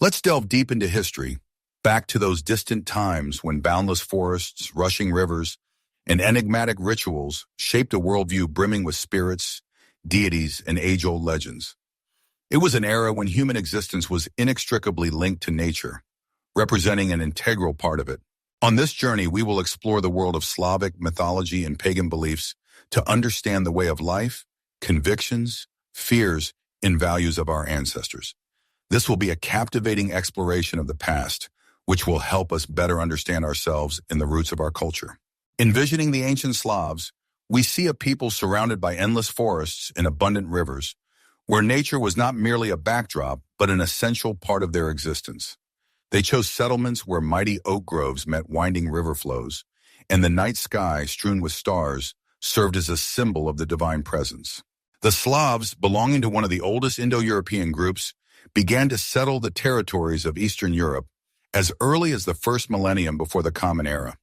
Let's delve deep into history, back to those distant times when boundless forests, rushing rivers, and enigmatic rituals shaped a worldview brimming with spirits, deities, and age-old legends. It was an era when human existence was inextricably linked to nature, representing an integral part of it. On this journey, we will explore the world of Slavic mythology and pagan beliefs to understand the way of life, convictions, fears, and values of our ancestors. This will be a captivating exploration of the past, which will help us better understand ourselves and the roots of our culture. Envisioning the ancient Slavs, we see a people surrounded by endless forests and abundant rivers, where nature was not merely a backdrop, but an essential part of their existence. They chose settlements where mighty oak groves met winding river flows, and the night sky, strewn with stars, served as a symbol of the divine presence. The Slavs, belonging to one of the oldest Indo-European groups, began to settle the territories of Eastern Europe as early as the first millennium before the Common Era.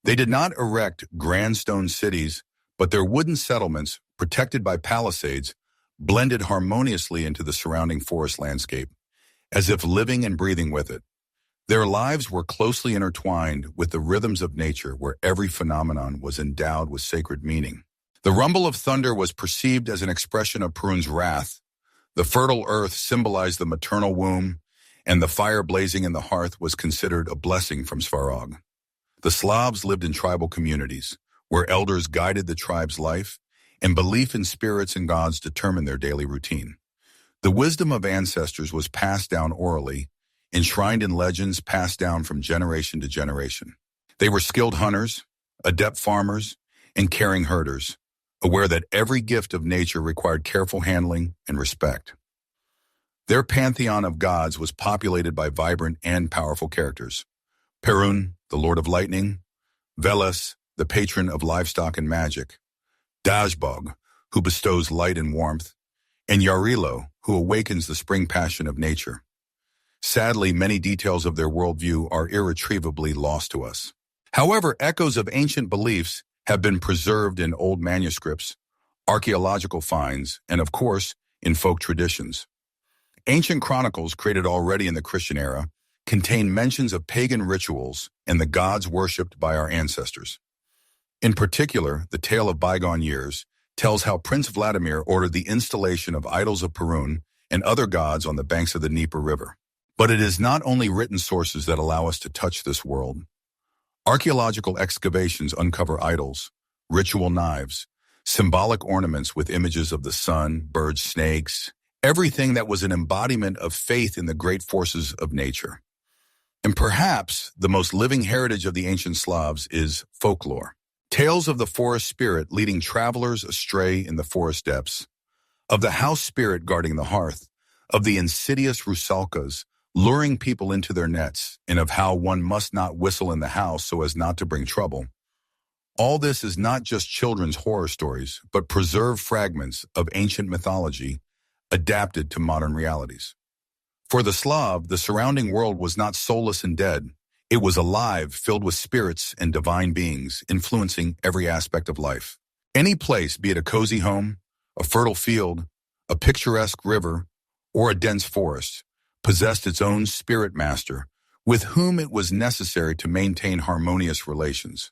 They did not erect grand stone cities, but their wooden settlements, protected by palisades, blended harmoniously into the surrounding forest landscape, as if living and breathing with it. Their lives were closely intertwined with the rhythms of nature, where every phenomenon was endowed with sacred meaning. The rumble of thunder was perceived as an expression of Perun's wrath. The fertile earth symbolized the maternal womb, and the fire blazing in the hearth was considered a blessing from Svarog. The Slavs lived in tribal communities, where elders guided the tribe's life, and belief in spirits and gods determined their daily routine. The wisdom of ancestors was passed down orally, enshrined in legends passed down from generation to generation. They were skilled hunters, adept farmers, and caring herders, aware that every gift of nature required careful handling and respect. Their pantheon of gods was populated by vibrant and powerful characters. Perun, the Lord of Lightning; Veles, the patron of livestock and magic; Dazbog, who bestows light and warmth; and Yarilo, who awakens the spring passion of nature. Sadly, many details of their worldview are irretrievably lost to us. However, echoes of ancient beliefs have been preserved in old manuscripts, archaeological finds, and of course, in folk traditions. Ancient chronicles, created already in the Christian era, contain mentions of pagan rituals and the gods worshipped by our ancestors. In particular, the Tale of Bygone Years tells how Prince Vladimir ordered the installation of idols of Perun and other gods on the banks of the Dnieper River. But it is not only written sources that allow us to touch this world. Archaeological excavations uncover idols, ritual knives, symbolic ornaments with images of the sun, birds, snakes, everything that was an embodiment of faith in the great forces of nature. And perhaps the most living heritage of the ancient Slavs is folklore. Tales of the forest spirit leading travelers astray in the forest depths, of the house spirit guarding the hearth, of the insidious rusalkas luring people into their nets, and of how one must not whistle in the house so as not to bring trouble. All this is not just children's horror stories, but preserved fragments of ancient mythology adapted to modern realities. For the Slav, the surrounding world was not soulless and dead. It was alive, filled with spirits and divine beings, influencing every aspect of life. Any place, be it a cozy home, a fertile field, a picturesque river, or a dense forest, possessed its own spirit master, with whom it was necessary to maintain harmonious relations.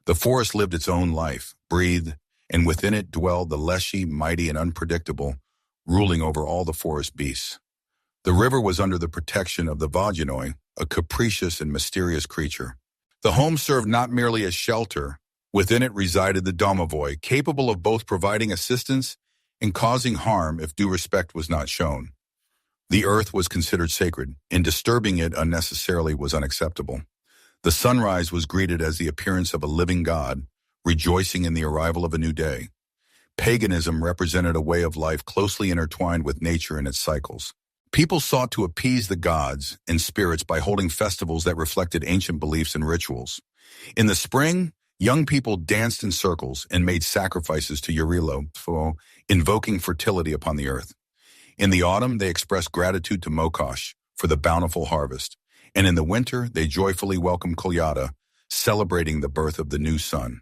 The forest lived its own life, breathed, and within it dwelled the Leshy, mighty and unpredictable, ruling over all the forest beasts. The river was under the protection of the Vodyanoi, a capricious and mysterious creature. The home served not merely as shelter. Within it resided the Domovoi, capable of both providing assistance and causing harm if due respect was not shown. The earth was considered sacred, and disturbing it unnecessarily was unacceptable. The sunrise was greeted as the appearance of a living god, rejoicing in the arrival of a new day. Paganism represented a way of life closely intertwined with nature and its cycles. People sought to appease the gods and spirits by holding festivals that reflected ancient beliefs and rituals. In the spring, young people danced in circles and made sacrifices to Yarilo, invoking fertility upon the earth. In the autumn, they expressed gratitude to Mokosh for the bountiful harvest, and in the winter, they joyfully welcomed Kolyada, celebrating the birth of the new sun.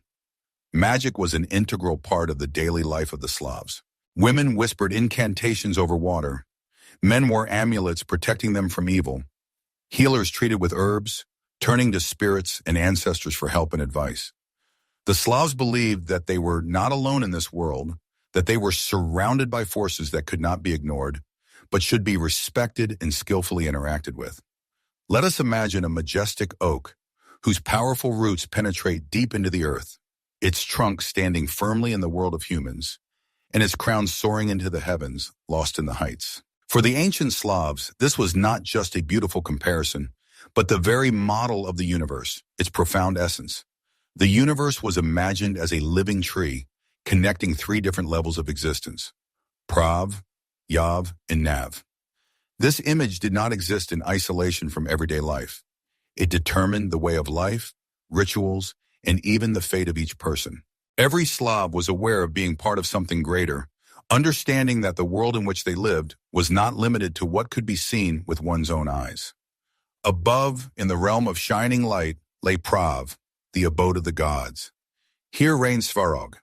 Magic was an integral part of the daily life of the Slavs. Women whispered incantations over water, Men wore amulets protecting them from evil. Healers treated with herbs, turning to spirits and ancestors for help and advice. The Slavs believed that they were not alone in this world, that they were surrounded by forces that could not be ignored, but should be respected and skillfully interacted with. Let us imagine a majestic oak whose powerful roots penetrate deep into the earth, its trunk standing firmly in the world of humans, and its crown soaring into the heavens, lost in the heights. For the ancient Slavs, this was not just a beautiful comparison, but the very model of the universe, its profound essence. The universe was imagined as a living tree, connecting three different levels of existence: Prav, Yav, and Nav. This image did not exist in isolation from everyday life. It determined the way of life, rituals, and even the fate of each person. Every Slav was aware of being part of something greater, understanding that the world in which they lived was not limited to what could be seen with one's own eyes. Above, in the realm of shining light, lay Prav, the abode of the gods. Here reigned Svarog,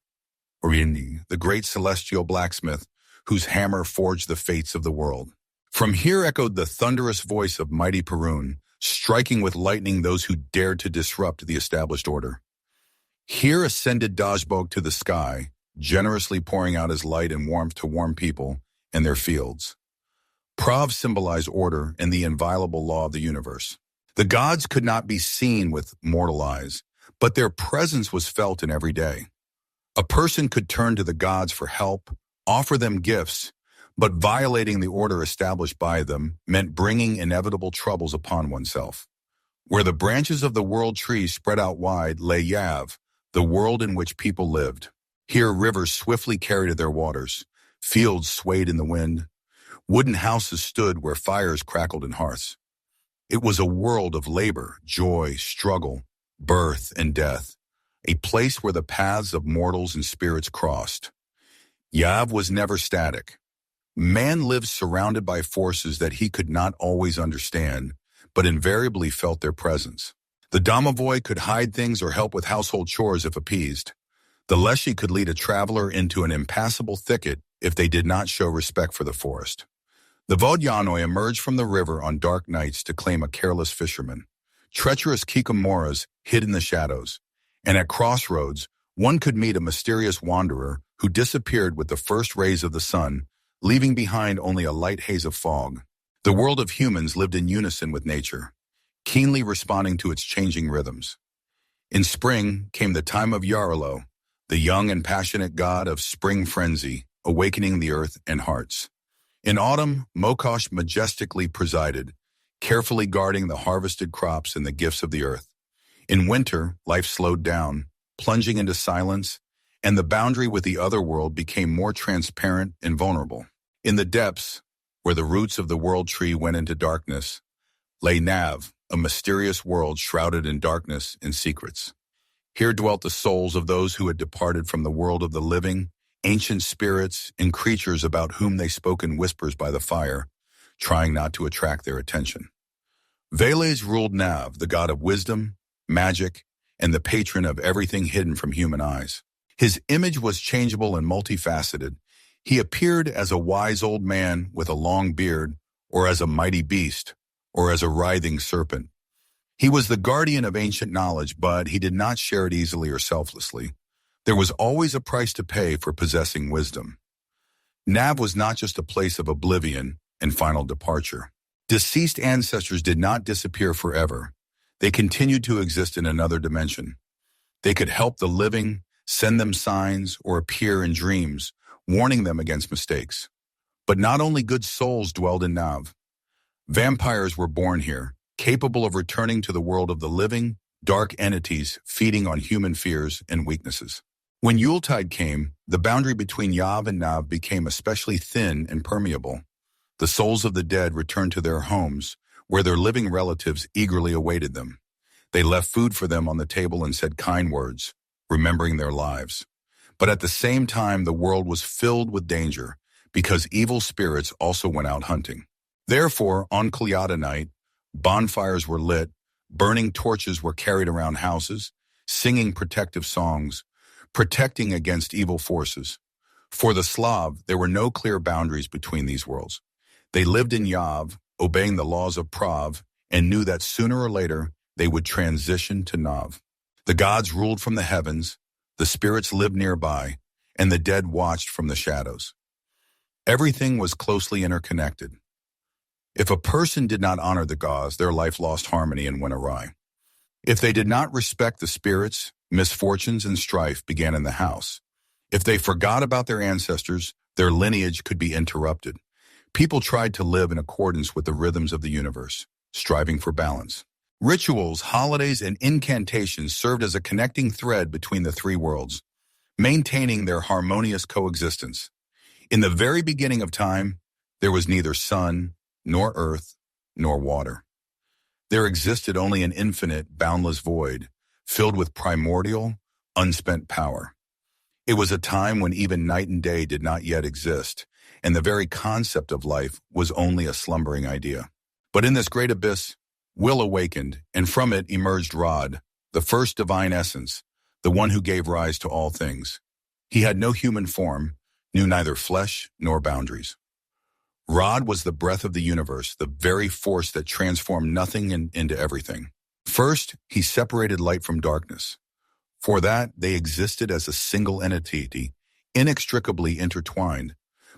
Orini, the great celestial blacksmith, whose hammer forged the fates of the world. From here echoed the thunderous voice of mighty Perun, striking with lightning those who dared to disrupt the established order. Here ascended Dajbog to the sky, generously pouring out his light and warmth to warm people and their fields. Prav symbolized order and the inviolable law of the universe. The gods could not be seen with mortal eyes, but their presence was felt in every day. A person could turn to the gods for help, offer them gifts, but violating the order established by them meant bringing inevitable troubles upon oneself. Where the branches of the world tree spread out wide lay Yav, the world in which people lived. Here rivers swiftly carried their waters, fields swayed in the wind, wooden houses stood where fires crackled in hearths. It was a world of labor, joy, struggle, birth, and death, a place where the paths of mortals and spirits crossed. Yav was never static. Man lived surrounded by forces that he could not always understand, but invariably felt their presence. The domovoi could hide things or help with household chores if appeased. The leshy could lead a traveler into an impassable thicket if they did not show respect for the forest. The vodyanoi emerged from the river on dark nights to claim a careless fisherman. Treacherous kikomoras hid in the shadows, and at crossroads, one could meet a mysterious wanderer who disappeared with the first rays of the sun, leaving behind only a light haze of fog. The world of humans lived in unison with nature, keenly responding to its changing rhythms. In spring came the time of Yarilo, the young and passionate god of spring frenzy, awakening the earth and hearts. In autumn, Mokosh majestically presided, carefully guarding the harvested crops and the gifts of the earth. In winter, life slowed down, plunging into silence, and the boundary with the other world became more transparent and vulnerable. In the depths, where the roots of the world tree went into darkness, lay Nav, a mysterious world shrouded in darkness and secrets. Here dwelt the souls of those who had departed from the world of the living, ancient spirits and creatures about whom they spoke in whispers by the fire, trying not to attract their attention. Veles ruled Nav, the god of wisdom, magic, and the patron of everything hidden from human eyes. His image was changeable and multifaceted. He appeared as a wise old man with a long beard, or as a mighty beast, or as a writhing serpent. He was the guardian of ancient knowledge, but he did not share it easily or selflessly. There was always a price to pay for possessing wisdom. Nav was not just a place of oblivion and final departure. Deceased ancestors did not disappear forever. They continued to exist in another dimension. They could help the living, send them signs, or appear in dreams, warning them against mistakes. But not only good souls dwelled in Nav. Vampires were born here, capable of returning to the world of the living, dark entities feeding on human fears and weaknesses. When Yuletide came, the boundary between Yav and Nav became especially thin and permeable. The souls of the dead returned to their homes, where their living relatives eagerly awaited them. They left food for them on the table and said kind words, remembering their lives. But at the same time, the world was filled with danger, because evil spirits also went out hunting. Therefore, on Kaliada night, bonfires were lit, burning torches were carried around houses, singing protective songs, protecting against evil forces. For the Slav, there were no clear boundaries between these worlds. They lived in Yav, obeying the laws of Prav, and knew that sooner or later they would transition to Nav. The gods ruled from the heavens, the spirits lived nearby, and the dead watched from the shadows. Everything was closely interconnected. If a person did not honor the gods, their life lost harmony and went awry. If they did not respect the spirits, misfortunes and strife began in the house. If they forgot about their ancestors, their lineage could be interrupted. People tried to live in accordance with the rhythms of the universe, striving for balance. Rituals, holidays, and incantations served as a connecting thread between the three worlds, maintaining their harmonious coexistence. In the very beginning of time, there was neither sun, nor earth, nor water. There existed only an infinite, boundless void, filled with primordial, unspent power. It was a time when even night and day did not yet exist, and the very concept of life was only a slumbering idea. But in this great abyss, will awakened, and from it emerged Rod, the first divine essence, the one who gave rise to all things. He had no human form, knew neither flesh nor boundaries. Rod was the breath of the universe, the very force that transformed nothing into everything. First, he separated light from darkness. For that, they existed as a single entity, inextricably intertwined.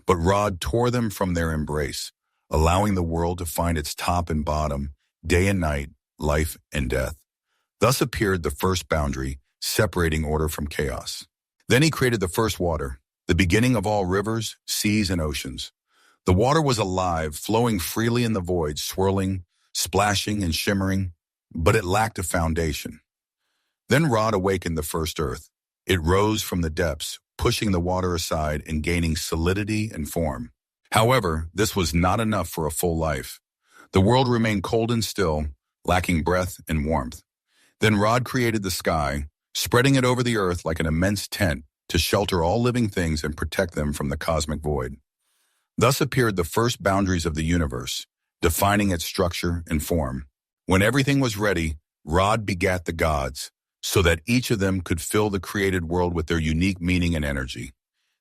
But Rod tore them from their embrace, allowing the world to find its top and bottom, day and night, life and death. Thus appeared the first boundary, separating order from chaos. Then he created the first water, the beginning of all rivers, seas, and oceans. The water was alive, flowing freely in the void, swirling, splashing, and shimmering, but it lacked a foundation. Then Rod awakened the first earth. It rose from the depths, pushing the water aside and gaining solidity and form. However, this was not enough for a full life. The world remained cold and still, lacking breath and warmth. Then Rod created the sky, spreading it over the earth like an immense tent to shelter all living things and protect them from the cosmic void. Thus appeared the first boundaries of the universe, defining its structure and form. When everything was ready, Rod begat the gods, so that each of them could fill the created world with their unique meaning and energy.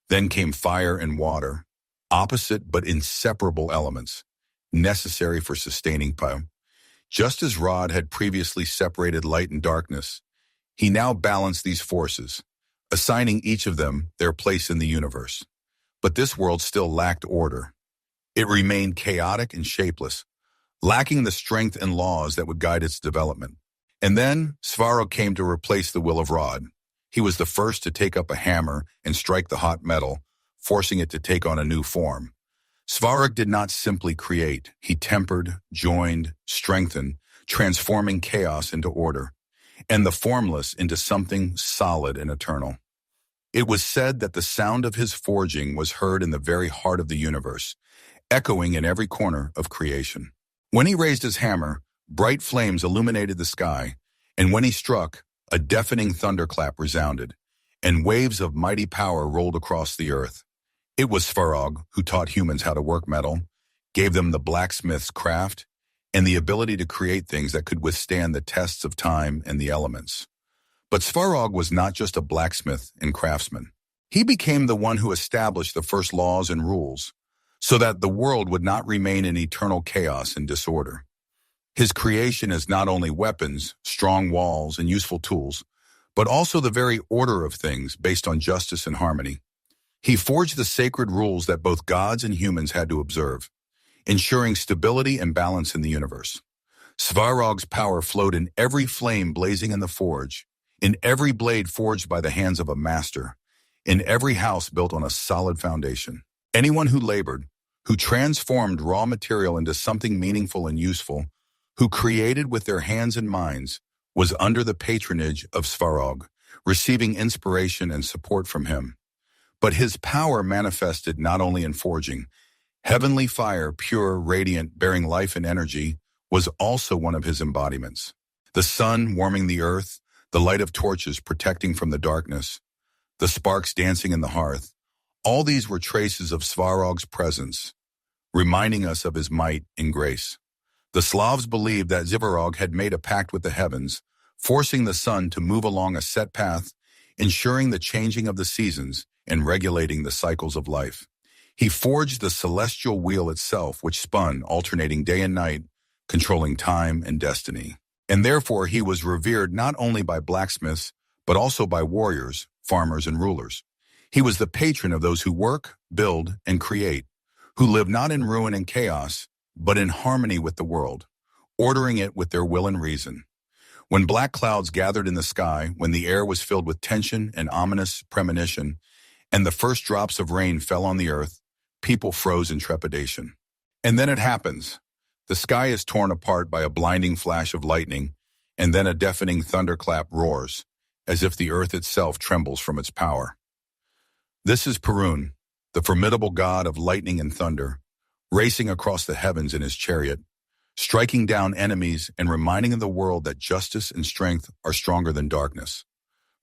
Then came fire and water, opposite but inseparable elements, necessary for sustaining power. Just as Rod had previously separated light and darkness, he now balanced these forces, assigning each of them their place in the universe. But this world still lacked order. It remained chaotic and shapeless, lacking the strength and laws that would guide its development. And then Svarog came to replace the will of Rod. He was the first to take up a hammer and strike the hot metal, forcing it to take on a new form. Svarog did not simply create. He tempered, joined, strengthened, transforming chaos into order, and the formless into something solid and eternal. It was said that the sound of his forging was heard in the very heart of the universe, echoing in every corner of creation. When he raised his hammer, bright flames illuminated the sky, and when he struck, a deafening thunderclap resounded, and waves of mighty power rolled across the earth. It was Svarog who taught humans how to work metal, gave them the blacksmith's craft, and the ability to create things that could withstand the tests of time and the elements. But Svarog was not just a blacksmith and craftsman. He became the one who established the first laws and rules, so that the world would not remain in eternal chaos and disorder. His creation is not only weapons, strong walls, and useful tools, but also the very order of things based on justice and harmony. He forged the sacred rules that both gods and humans had to observe, ensuring stability and balance in the universe. Svarog's power flowed in every flame blazing in the forge, in every blade forged by the hands of a master, in every house built on a solid foundation. Anyone who labored, who transformed raw material into something meaningful and useful, who created with their hands and minds, was under the patronage of Svarog, receiving inspiration and support from him. But his power manifested not only in forging. Heavenly fire, pure, radiant, bearing life and energy, was also one of his embodiments. The sun warming the earth, the light of torches protecting from the darkness, the sparks dancing in the hearth, all these were traces of Svarog's presence, reminding us of his might and grace. The Slavs believed that Svarog had made a pact with the heavens, forcing the sun to move along a set path, ensuring the changing of the seasons and regulating the cycles of life. He forged the celestial wheel itself, which spun, alternating day and night, controlling time and destiny. And therefore he was revered not only by blacksmiths, but also by warriors, farmers, and rulers. He was the patron of those who work, build, and create, who live not in ruin and chaos, but in harmony with the world, ordering it with their will and reason. When black clouds gathered in the sky, when the air was filled with tension and ominous premonition, and the first drops of rain fell on the earth, people froze in trepidation. And then it happens. The sky is torn apart by a blinding flash of lightning, and then a deafening thunderclap roars, as if the earth itself trembles from its power. This is Perun, the formidable god of lightning and thunder, racing across the heavens in his chariot, striking down enemies and reminding the world that justice and strength are stronger than darkness.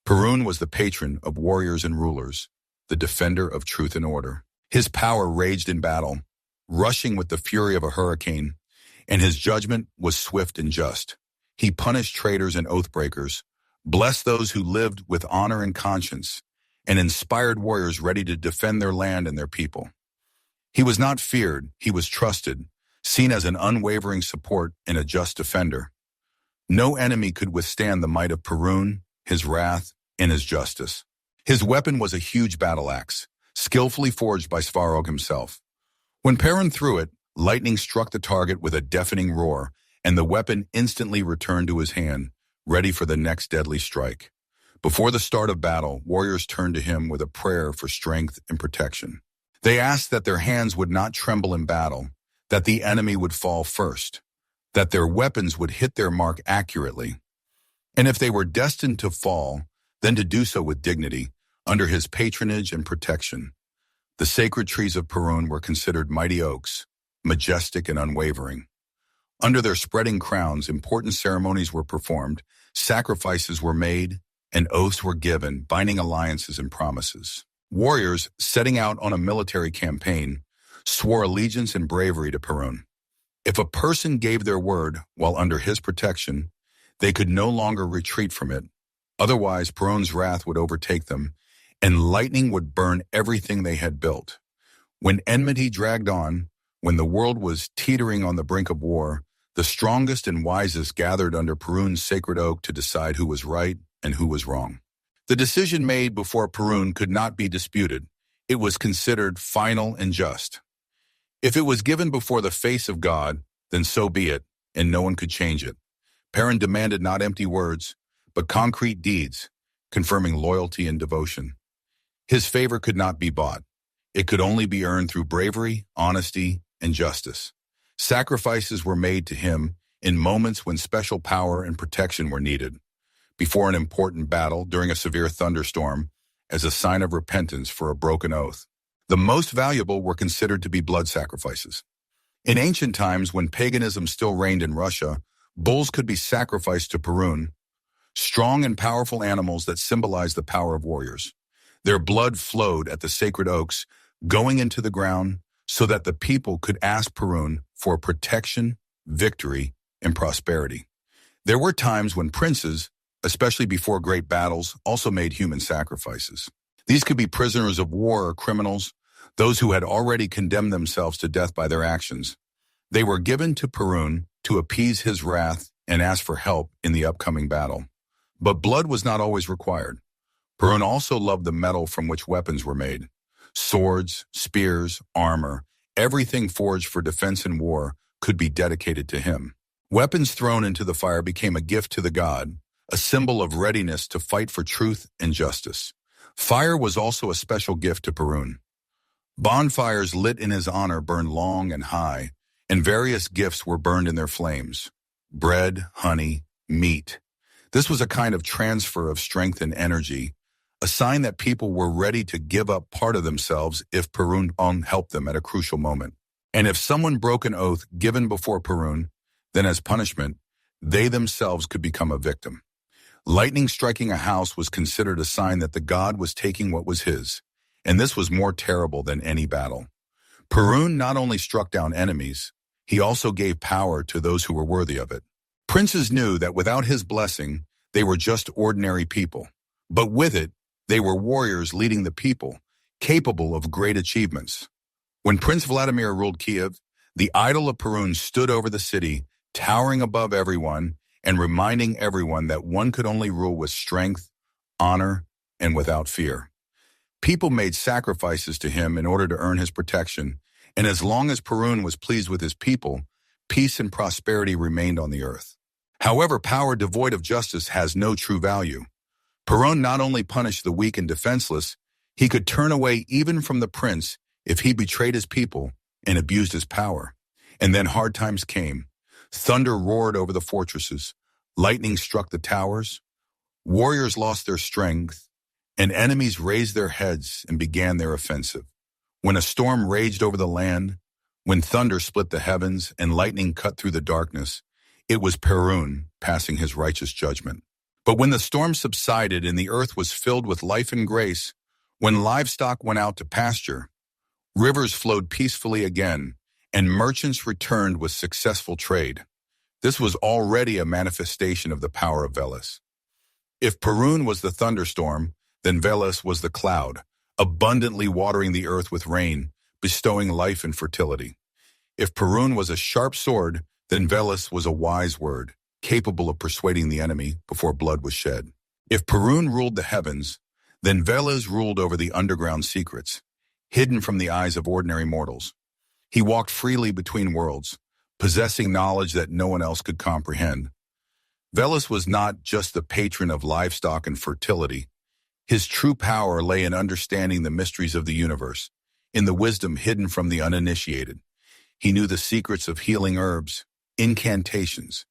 Perun was the patron of warriors and rulers, the defender of truth and order. His power raged in battle, rushing with the fury of a hurricane, and his judgment was swift and just. He punished traitors and oath-breakers, blessed those who lived with honor and conscience, and inspired warriors ready to defend their land and their people. He was not feared, he was trusted, seen as an unwavering support and a just defender. No enemy could withstand the might of Perun, his wrath, and his justice. His weapon was a huge battle axe, skillfully forged by Svarog himself. When Perun threw it, lightning struck the target with a deafening roar, and the weapon instantly returned to his hand, ready for the next deadly strike. Before the start of battle, warriors turned to him with a prayer for strength and protection. They asked that their hands would not tremble in battle, that the enemy would fall first, that their weapons would hit their mark accurately, and if they were destined to fall, then to do so with dignity, under his patronage and protection. The sacred trees of Perun were considered mighty oaks, majestic and unwavering. Under their spreading crowns, important ceremonies were performed, sacrifices were made, and oaths were given, binding alliances and promises. Warriors, setting out on a military campaign, swore allegiance and bravery to Perun. If a person gave their word while under his protection, they could no longer retreat from it. Otherwise, Perun's wrath would overtake them, and lightning would burn everything they had built. When enmity dragged on, when the world was teetering on the brink of war, the strongest and wisest gathered under Perun's sacred oak to decide who was right and who was wrong. The decision made before Perun could not be disputed. It was considered final and just. If it was given before the face of God, then so be it, and no one could change it. Perun demanded not empty words, but concrete deeds, confirming loyalty and devotion. His favor could not be bought. It could only be earned through bravery, honesty, and justice. Sacrifices were made to him in moments when special power and protection were needed, before an important battle, during a severe thunderstorm, as a sign of repentance for a broken oath. The most valuable were considered to be blood sacrifices. In ancient times, when paganism still reigned in Russia, bulls could be sacrificed to Perun, strong and powerful animals that symbolized the power of warriors. Their blood flowed at the sacred oaks, going into the ground so that the people could ask Perun for protection, victory, and prosperity. There were times when princes, especially before great battles, also made human sacrifices. These could be prisoners of war or criminals, those who had already condemned themselves to death by their actions. They were given to Perun to appease his wrath and ask for help in the upcoming battle. But blood was not always required. Perun also loved the metal from which weapons were made. Swords, spears, armor, everything forged for defense and war could be dedicated to him. Weapons thrown into the fire became a gift to the god, a symbol of readiness to fight for truth and justice. Fire was also a special gift to Perun. Bonfires lit in his honor burned long and high, and various gifts were burned in their flames. Bread, honey, meat. This was a kind of transfer of strength and energy, a sign that people were ready to give up part of themselves if Perun helped them at a crucial moment. And if someone broke an oath given before Perun, then as punishment, they themselves could become a victim. Lightning striking a house was considered a sign that the god was taking what was his, and this was more terrible than any battle. Perun not only struck down enemies, he also gave power to those who were worthy of it. Princes knew that without his blessing, they were just ordinary people, but with it, they were warriors leading the people, capable of great achievements. When Prince Vladimir ruled Kiev, the idol of Perun stood over the city, towering above everyone and reminding everyone that one could only rule with strength, honor, and without fear. People made sacrifices to him in order to earn his protection, and as long as Perun was pleased with his people, peace and prosperity remained on the earth. However, power devoid of justice has no true value. Perun not only punished the weak and defenseless, he could turn away even from the prince if he betrayed his people and abused his power. And then hard times came. Thunder roared over the fortresses, lightning struck the towers, warriors lost their strength, and enemies raised their heads and began their offensive. When a storm raged over the land, when thunder split the heavens and lightning cut through the darkness, it was Perun passing his righteous judgment. But when the storm subsided and the earth was filled with life and grace, when livestock went out to pasture, rivers flowed peacefully again, and merchants returned with successful trade. This was already a manifestation of the power of Veles. If Perun was the thunderstorm, then Veles was the cloud, abundantly watering the earth with rain, bestowing life and fertility. If Perun was a sharp sword, then Veles was a wise word, capable of persuading the enemy before blood was shed. If Perun ruled the heavens, then Veles ruled over the underground secrets, hidden from the eyes of ordinary mortals. He walked freely between worlds, possessing knowledge that no one else could comprehend. Veles was not just the patron of livestock and fertility. His true power lay in understanding the mysteries of the universe, in the wisdom hidden from the uninitiated. He knew the secrets of healing herbs, incantations,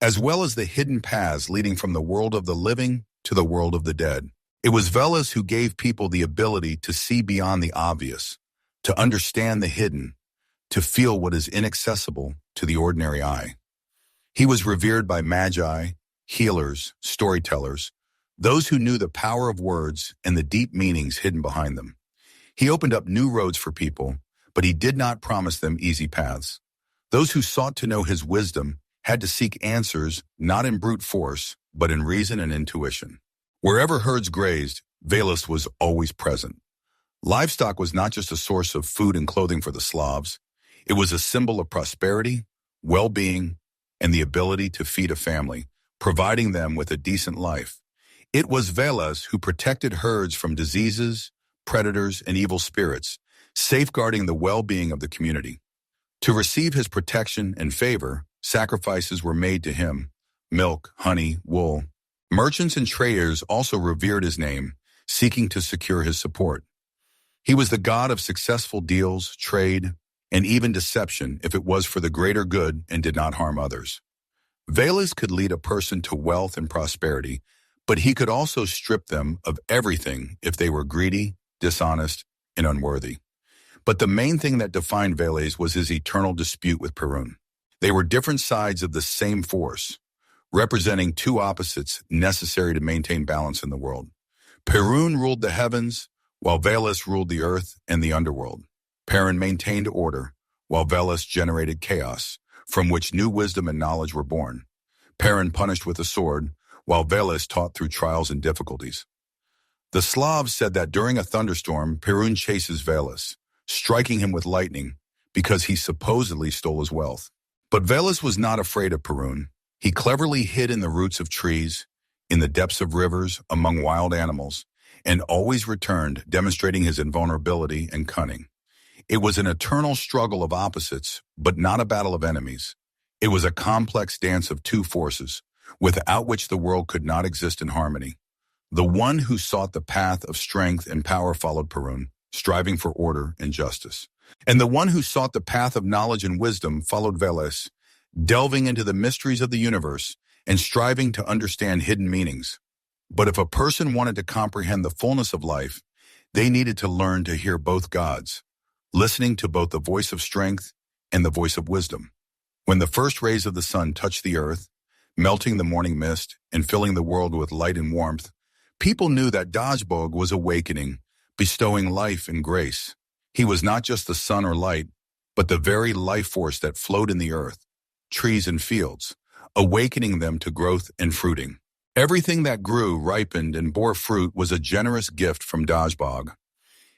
as well as the hidden paths leading from the world of the living to the world of the dead. It was Veles who gave people the ability to see beyond the obvious, to understand the hidden, to feel what is inaccessible to the ordinary eye. He was revered by magi, healers, storytellers, those who knew the power of words and the deep meanings hidden behind them. He opened up new roads for people, but he did not promise them easy paths. Those who sought to know his wisdom had to seek answers not in brute force, but in reason and intuition. Wherever herds grazed, Veles was always present. Livestock was not just a source of food and clothing for the Slavs. It was a symbol of prosperity, well-being, and the ability to feed a family, providing them with a decent life. It was Veles who protected herds from diseases, predators, and evil spirits, safeguarding the well-being of the community. To receive his protection and favor, sacrifices were made to him: milk, honey, wool. Merchants and traders also revered his name, seeking to secure his support. He was the god of successful deals, trade, and even deception if it was for the greater good and did not harm others. Veles could lead a person to wealth and prosperity, but he could also strip them of everything if they were greedy, dishonest, and unworthy. But the main thing that defined Veles was his eternal dispute with Perun. They were different sides of the same force, representing two opposites necessary to maintain balance in the world. Perun ruled the heavens, while Veles ruled the earth and the underworld. Perun maintained order, while Veles generated chaos, from which new wisdom and knowledge were born. Perun punished with a sword, while Veles taught through trials and difficulties. The Slavs said that during a thunderstorm, Perun chases Veles, striking him with lightning because he supposedly stole his wealth. But Veles was not afraid of Perun. He cleverly hid in the roots of trees, in the depths of rivers, among wild animals, and always returned, demonstrating his invulnerability and cunning. It was an eternal struggle of opposites, but not a battle of enemies. It was a complex dance of two forces, without which the world could not exist in harmony. The one who sought the path of strength and power followed Perun, striving for order and justice. And the one who sought the path of knowledge and wisdom followed Veles, delving into the mysteries of the universe and striving to understand hidden meanings. But if a person wanted to comprehend the fullness of life, they needed to learn to hear both gods, listening to both the voice of strength and the voice of wisdom. When the first rays of the sun touched the earth, melting the morning mist and filling the world with light and warmth, people knew that Dajbog was awakening, bestowing life and grace. He was not just the sun or light, but the very life force that flowed in the earth, trees and fields, awakening them to growth and fruiting. Everything that grew, ripened, and bore fruit was a generous gift from Dajbog.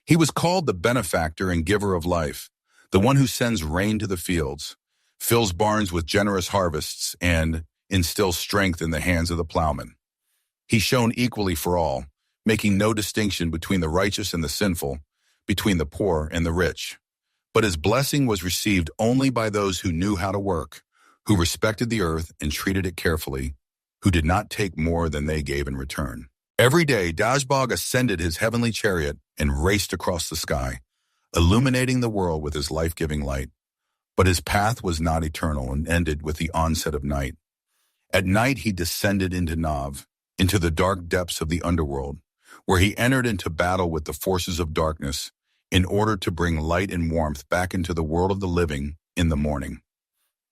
He was called the benefactor and giver of life, the one who sends rain to the fields, fills barns with generous harvests, and instills strength in the hands of the plowman. He shone equally for all, making no distinction between the righteous and the sinful, between the poor and the rich. But his blessing was received only by those who knew how to work, who respected the earth and treated it carefully, who did not take more than they gave in return. Every day, Dashbog ascended his heavenly chariot and raced across the sky, illuminating the world with his life-giving light. But his path was not eternal and ended with the onset of night. At night he descended into Nav, into the dark depths of the underworld, where he entered into battle with the forces of darkness in order to bring light and warmth back into the world of the living in the morning.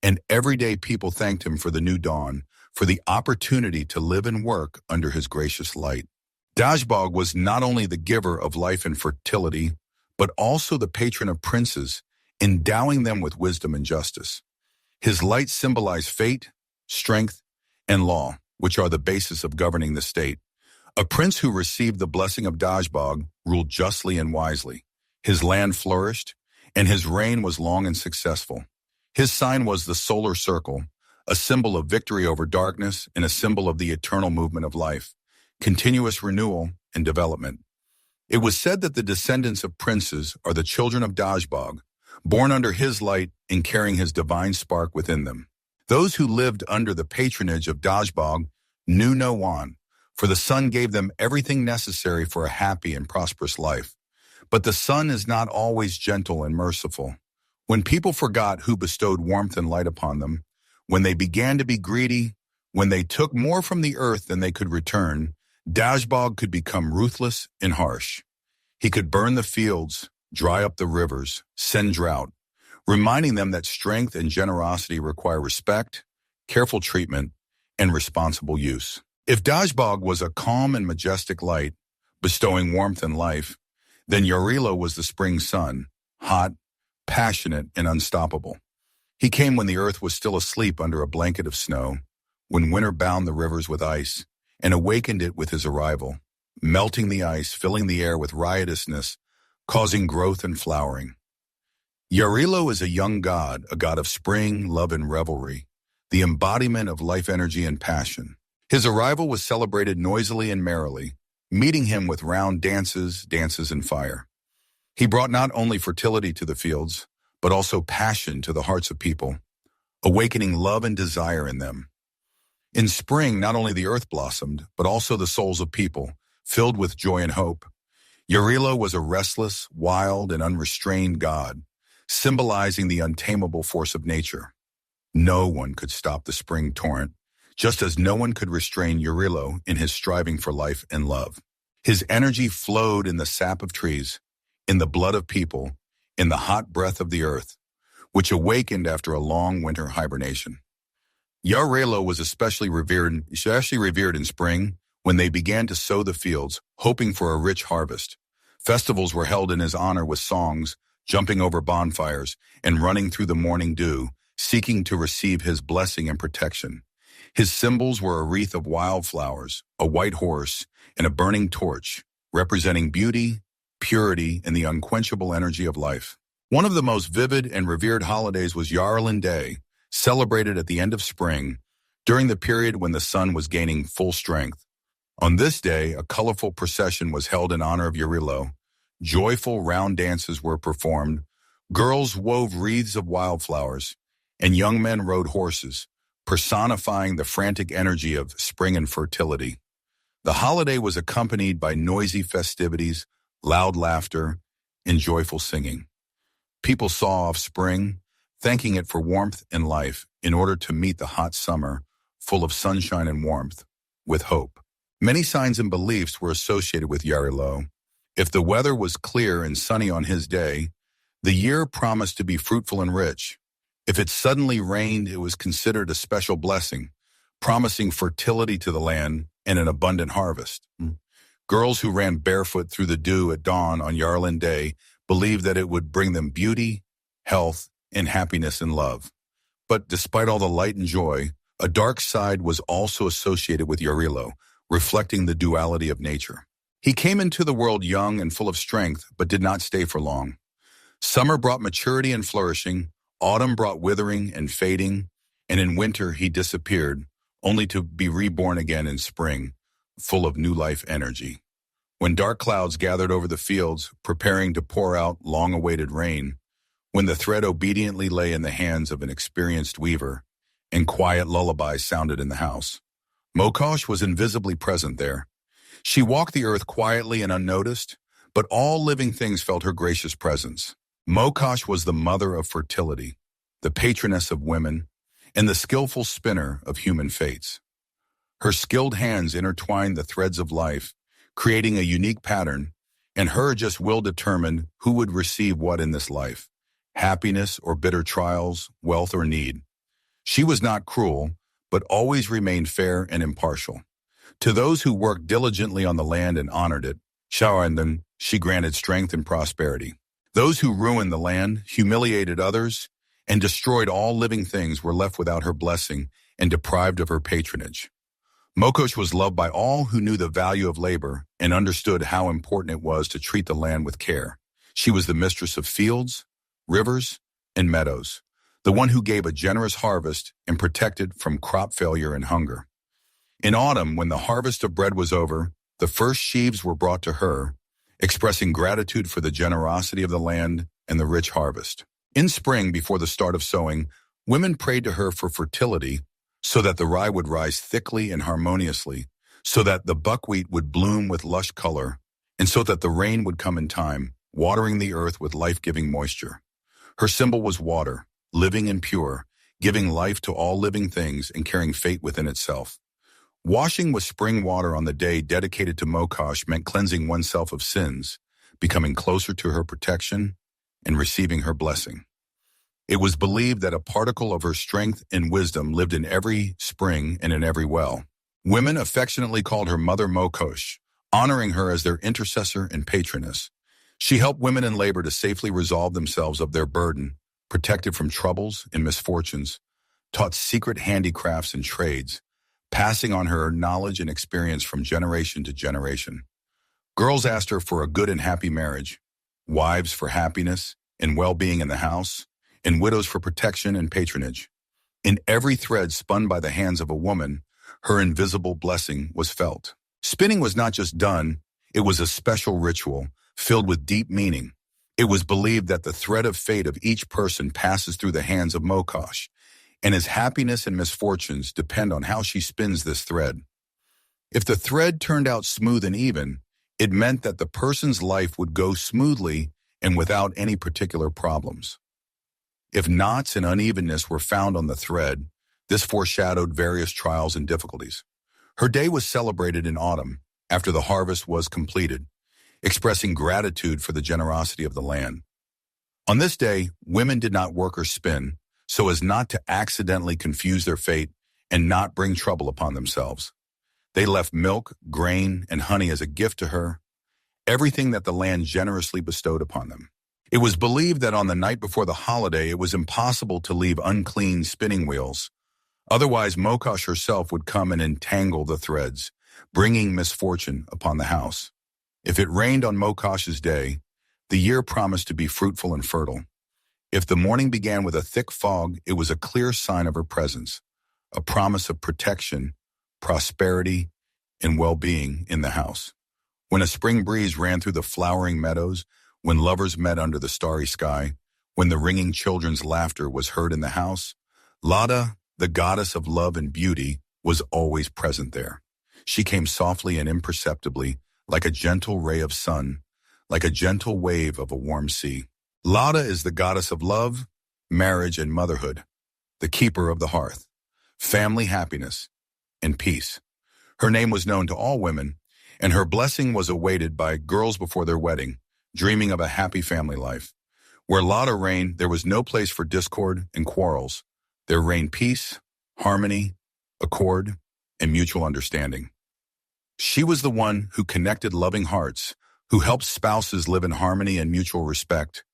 And everyday people thanked him for the new dawn, for the opportunity to live and work under his gracious light. Dashbog was not only the giver of life and fertility, but also the patron of princes, endowing them with wisdom and justice. His light symbolized fate, strength, and law, which are the basis of governing the state. A prince who received the blessing of Dashbog ruled justly and wisely. His land flourished, and his reign was long and successful. His sign was the solar circle, a symbol of victory over darkness and a symbol of the eternal movement of life, continuous renewal and development. It was said that the descendants of princes are the children of Dashbog, born under his light and carrying his divine spark within them. Those who lived under the patronage of Dashbog knew no want, for the sun gave them everything necessary for a happy and prosperous life. But the sun is not always gentle and merciful. When people forgot who bestowed warmth and light upon them, when they began to be greedy, when they took more from the earth than they could return, Dashbog could become ruthless and harsh. He could burn the fields, dry up the rivers, send drought, reminding them that strength and generosity require respect, careful treatment, and responsible use. If Dashbog was a calm and majestic light, bestowing warmth and life, then Yarilo was the spring sun, hot, passionate, and unstoppable. He came when the earth was still asleep under a blanket of snow, when winter bound the rivers with ice, and awakened it with his arrival, melting the ice, filling the air with riotousness, causing growth and flowering. Yarilo is a young god, a god of spring, love, and revelry, the embodiment of life energy and passion. His arrival was celebrated noisily and merrily, meeting him with round dances, and fire. He brought not only fertility to the fields, but also passion to the hearts of people, awakening love and desire in them. In spring, not only the earth blossomed, but also the souls of people, filled with joy and hope. Yarilo was a restless, wild, and unrestrained god, symbolizing the untamable force of nature. No one could stop the spring torrent, just as no one could restrain Yarilo in his striving for life and love. His energy flowed in the sap of trees, in the blood of people, in the hot breath of the earth, which awakened after a long winter hibernation. Yarilo was especially revered in spring, when they began to sow the fields, hoping for a rich harvest. Festivals were held in his honor with songs, jumping over bonfires, and running through the morning dew, seeking to receive his blessing and protection. His symbols were a wreath of wildflowers, a white horse, and a burning torch, representing beauty, purity, and the unquenchable energy of life. One of the most vivid and revered holidays was Yarlin Day, celebrated at the end of spring, during the period when the sun was gaining full strength. On this day, a colorful procession was held in honor of Yarilo. Joyful round dances were performed, girls wove wreaths of wildflowers, and young men rode horses, personifying the frantic energy of spring and fertility. The holiday was accompanied by noisy festivities, loud laughter, and joyful singing. People saw off spring, thanking it for warmth and life in order to meet the hot summer, full of sunshine and warmth, with hope. Many signs and beliefs were associated with Yarilo. If the weather was clear and sunny on his day, the year promised to be fruitful and rich. If it suddenly rained, it was considered a special blessing, promising fertility to the land and an abundant harvest. Girls who ran barefoot through the dew at dawn on Yarlin Day believed that it would bring them beauty, health, and happiness and love. But despite all the light and joy, a dark side was also associated with Yarilo, reflecting the duality of nature. He came into the world young and full of strength, but did not stay for long. Summer brought maturity and flourishing, autumn brought withering and fading, and in winter he disappeared, only to be reborn again in spring, full of new life energy. When dark clouds gathered over the fields, preparing to pour out long-awaited rain, when the thread obediently lay in the hands of an experienced weaver, and quiet lullabies sounded in the house, Mokosh was invisibly present there. She walked the earth quietly and unnoticed, but all living things felt her gracious presence. Mokosh was the mother of fertility, the patroness of women, and the skillful spinner of human fates. Her skilled hands intertwined the threads of life, creating a unique pattern, and her just will determined who would receive what in this life, happiness or bitter trials, wealth or need. She was not cruel, but always remained fair and impartial. To those who worked diligently on the land and honored it, Sharandan, she granted strength and prosperity. Those who ruined the land, humiliated others, and destroyed all living things were left without her blessing and deprived of her patronage. Mokosh was loved by all who knew the value of labor and understood how important it was to treat the land with care. She was the mistress of fields, rivers, and meadows, the one who gave a generous harvest and protected from crop failure and hunger. In autumn, when the harvest of bread was over, the first sheaves were brought to her, expressing gratitude for the generosity of the land and the rich harvest. In spring, before the start of sowing, women prayed to her for fertility, so that the rye would rise thickly and harmoniously, so that the buckwheat would bloom with lush color, and so that the rain would come in time, watering the earth with life-giving moisture. Her symbol was water, living and pure, giving life to all living things and carrying fate within itself. Washing with spring water on the day dedicated to Mokosh meant cleansing oneself of sins, becoming closer to her protection, and receiving her blessing. It was believed that a particle of her strength and wisdom lived in every spring and in every well. Women affectionately called her Mother Mokosh, honoring her as their intercessor and patroness. She helped women in labor to safely resolve themselves of their burden, protected from troubles and misfortunes, taught secret handicrafts and trades, passing on her knowledge and experience from generation to generation. Girls asked her for a good and happy marriage, wives for happiness and well-being in the house, and widows for protection and patronage. In every thread spun by the hands of a woman, her invisible blessing was felt. Spinning was not just done, it was a special ritual filled with deep meaning. It was believed that the thread of fate of each person passes through the hands of Mokosh, and his happiness and misfortunes depend on how she spins this thread. If the thread turned out smooth and even, it meant that the person's life would go smoothly and without any particular problems. If knots and unevenness were found on the thread, this foreshadowed various trials and difficulties. Her day was celebrated in autumn, after the harvest was completed, expressing gratitude for the generosity of the land. On this day, women did not work or spin, so as not to accidentally confuse their fate and not bring trouble upon themselves. They left milk, grain, and honey as a gift to her, everything that the land generously bestowed upon them. It was believed that on the night before the holiday it was impossible to leave unclean spinning wheels. Otherwise, Mokosh herself would come and entangle the threads, bringing misfortune upon the house. If it rained on Mokosh's day, the year promised to be fruitful and fertile. If the morning began with a thick fog, it was a clear sign of her presence, a promise of protection, prosperity, and well-being in the house. When a spring breeze ran through the flowering meadows, when lovers met under the starry sky, when the ringing children's laughter was heard in the house, Lada, the goddess of love and beauty, was always present there. She came softly and imperceptibly, like a gentle ray of sun, like a gentle wave of a warm sea. Lada is the goddess of love, marriage, and motherhood, the keeper of the hearth, family happiness, and peace. Her name was known to all women, and her blessing was awaited by girls before their wedding, dreaming of a happy family life. Where Lada reigned, there was no place for discord and quarrels. There reigned peace, harmony, accord, and mutual understanding. She was the one who connected loving hearts, who helped spouses live in harmony and mutual respect,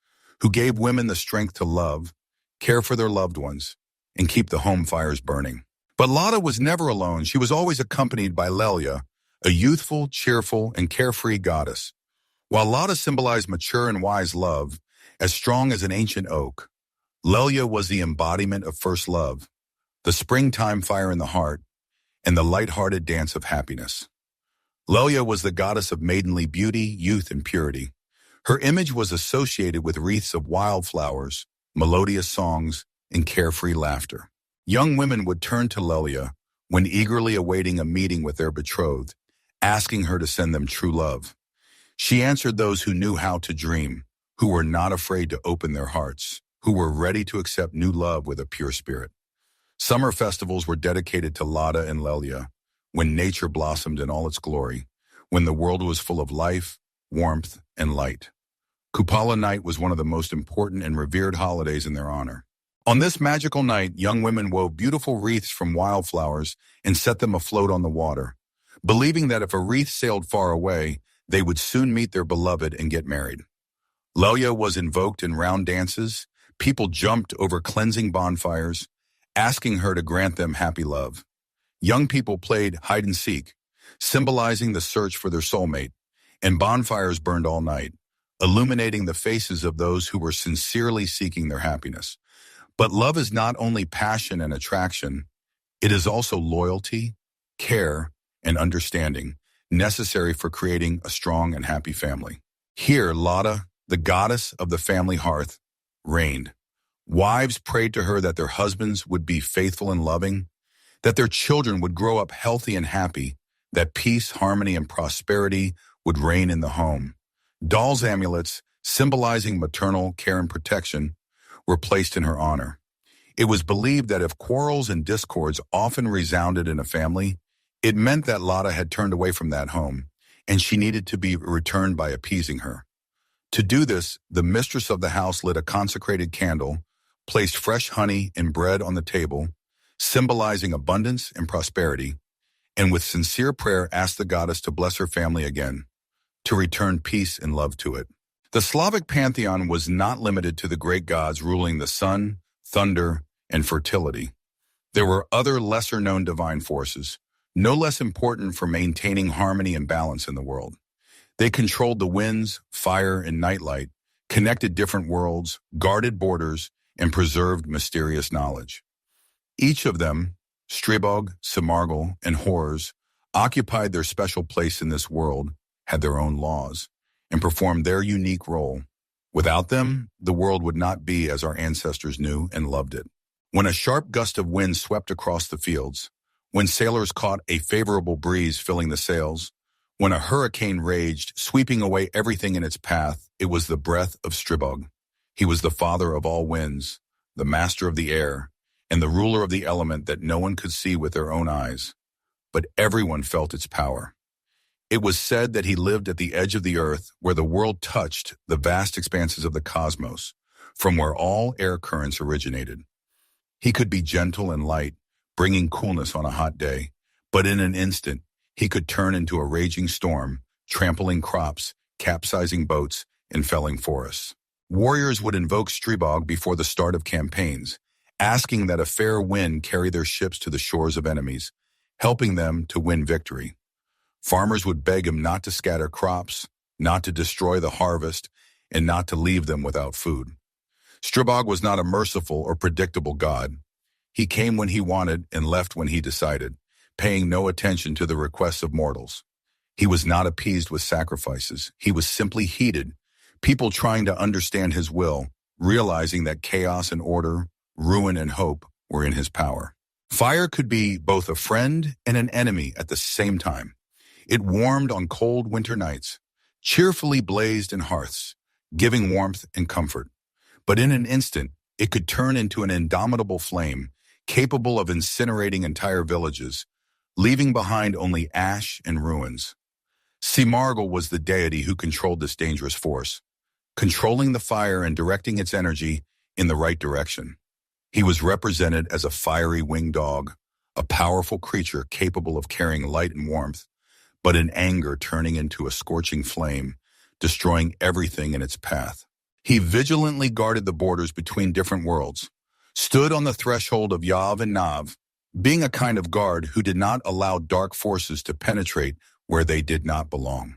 who gave women the strength to love, care for their loved ones, and keep the home fires burning. But Lada was never alone. She was always accompanied by Lelia, a youthful, cheerful, and carefree goddess. While Lada symbolized mature and wise love, As strong as an ancient oak, Lelia was the embodiment of first love, the springtime fire in the heart, and the light-hearted dance of happiness. Lelia was the goddess of maidenly beauty, youth, and purity. Her image was associated with wreaths of wildflowers, melodious songs, and carefree laughter. Young women would turn to Lelia when eagerly awaiting a meeting with their betrothed, asking her to send them true love. She answered those who knew how to dream, who were not afraid to open their hearts, who were ready to accept new love with a pure spirit. Summer festivals were dedicated to Lada and Lelia, when nature blossomed in all its glory, when the world was full of life, warmth, and light. Kupala night was one of the most important and revered holidays in their honor. On this magical night, young women wove beautiful wreaths from wildflowers and set them afloat on the water, believing that if a wreath sailed far away, they would soon meet their beloved and get married. Lelia was invoked in round dances. People jumped over cleansing bonfires, asking her to grant them happy love. Young people played hide and seek, symbolizing the search for their soulmate, and bonfires burned all night, illuminating the faces of those who were sincerely seeking their happiness. But love is not only passion and attraction, it is also loyalty, care, and understanding necessary for creating a strong and happy family. Here, Lada, the goddess of the family hearth, reigned. Wives prayed to her that their husbands would be faithful and loving, that their children would grow up healthy and happy, that peace, harmony, and prosperity would reign in the home. Doll's amulets, symbolizing maternal care and protection, were placed in her honor. It was believed that if quarrels and discords often resounded in a family, it meant that Lada had turned away from that home, and she needed to be returned by appeasing her. To do this, the mistress of the house lit a consecrated candle, placed fresh honey and bread on the table, symbolizing abundance and prosperity, and with sincere prayer asked the goddess to bless her family again, to return peace and love to it. The Slavic pantheon was not limited to the great gods ruling the sun, thunder, and fertility. There were other lesser-known divine forces, no less important for maintaining harmony and balance in the world. They controlled the winds, fire, and nightlight, connected different worlds, guarded borders, and preserved mysterious knowledge. Each of them, Stribog, Simargl, and Horus, occupied their special place in this world, had their own laws, and performed their unique role. Without them, the world would not be as our ancestors knew and loved it. When a sharp gust of wind swept across the fields, when sailors caught a favorable breeze filling the sails, when a hurricane raged, sweeping away everything in its path, it was the breath of Stribog. He was the father of all winds, the master of the air, and the ruler of the element that no one could see with their own eyes, but everyone felt its power. It was said that he lived at the edge of the earth, where the world touched the vast expanses of the cosmos, from where all air currents originated. He could be gentle and light, bringing coolness on a hot day, but in an instant, he could turn into a raging storm, trampling crops, capsizing boats, and felling forests. Warriors would invoke Stribog before the start of campaigns, asking that a fair wind carry their ships to the shores of enemies, helping them to win victory. Farmers would beg him not to scatter crops, not to destroy the harvest, and not to leave them without food. Stribog was not a merciful or predictable god. He came when he wanted and left when he decided, paying no attention to the requests of mortals. He was not appeased with sacrifices. He was simply heated, people trying to understand his will, realizing that chaos and order, ruin and hope were in his power. Fire could be both a friend and an enemy at the same time. It warmed on cold winter nights, cheerfully blazed in hearths, giving warmth and comfort. But in an instant, it could turn into an indomitable flame, capable of incinerating entire villages, leaving behind only ash and ruins. Simargl was the deity who controlled this dangerous force, controlling the fire and directing its energy in the right direction. He was represented as a fiery winged dog, a powerful creature capable of carrying light and warmth, but in anger turning into a scorching flame, destroying everything in its path. He vigilantly guarded the borders between different worlds, stood on the threshold of Yav and Nav, being a kind of guard who did not allow dark forces to penetrate where they did not belong.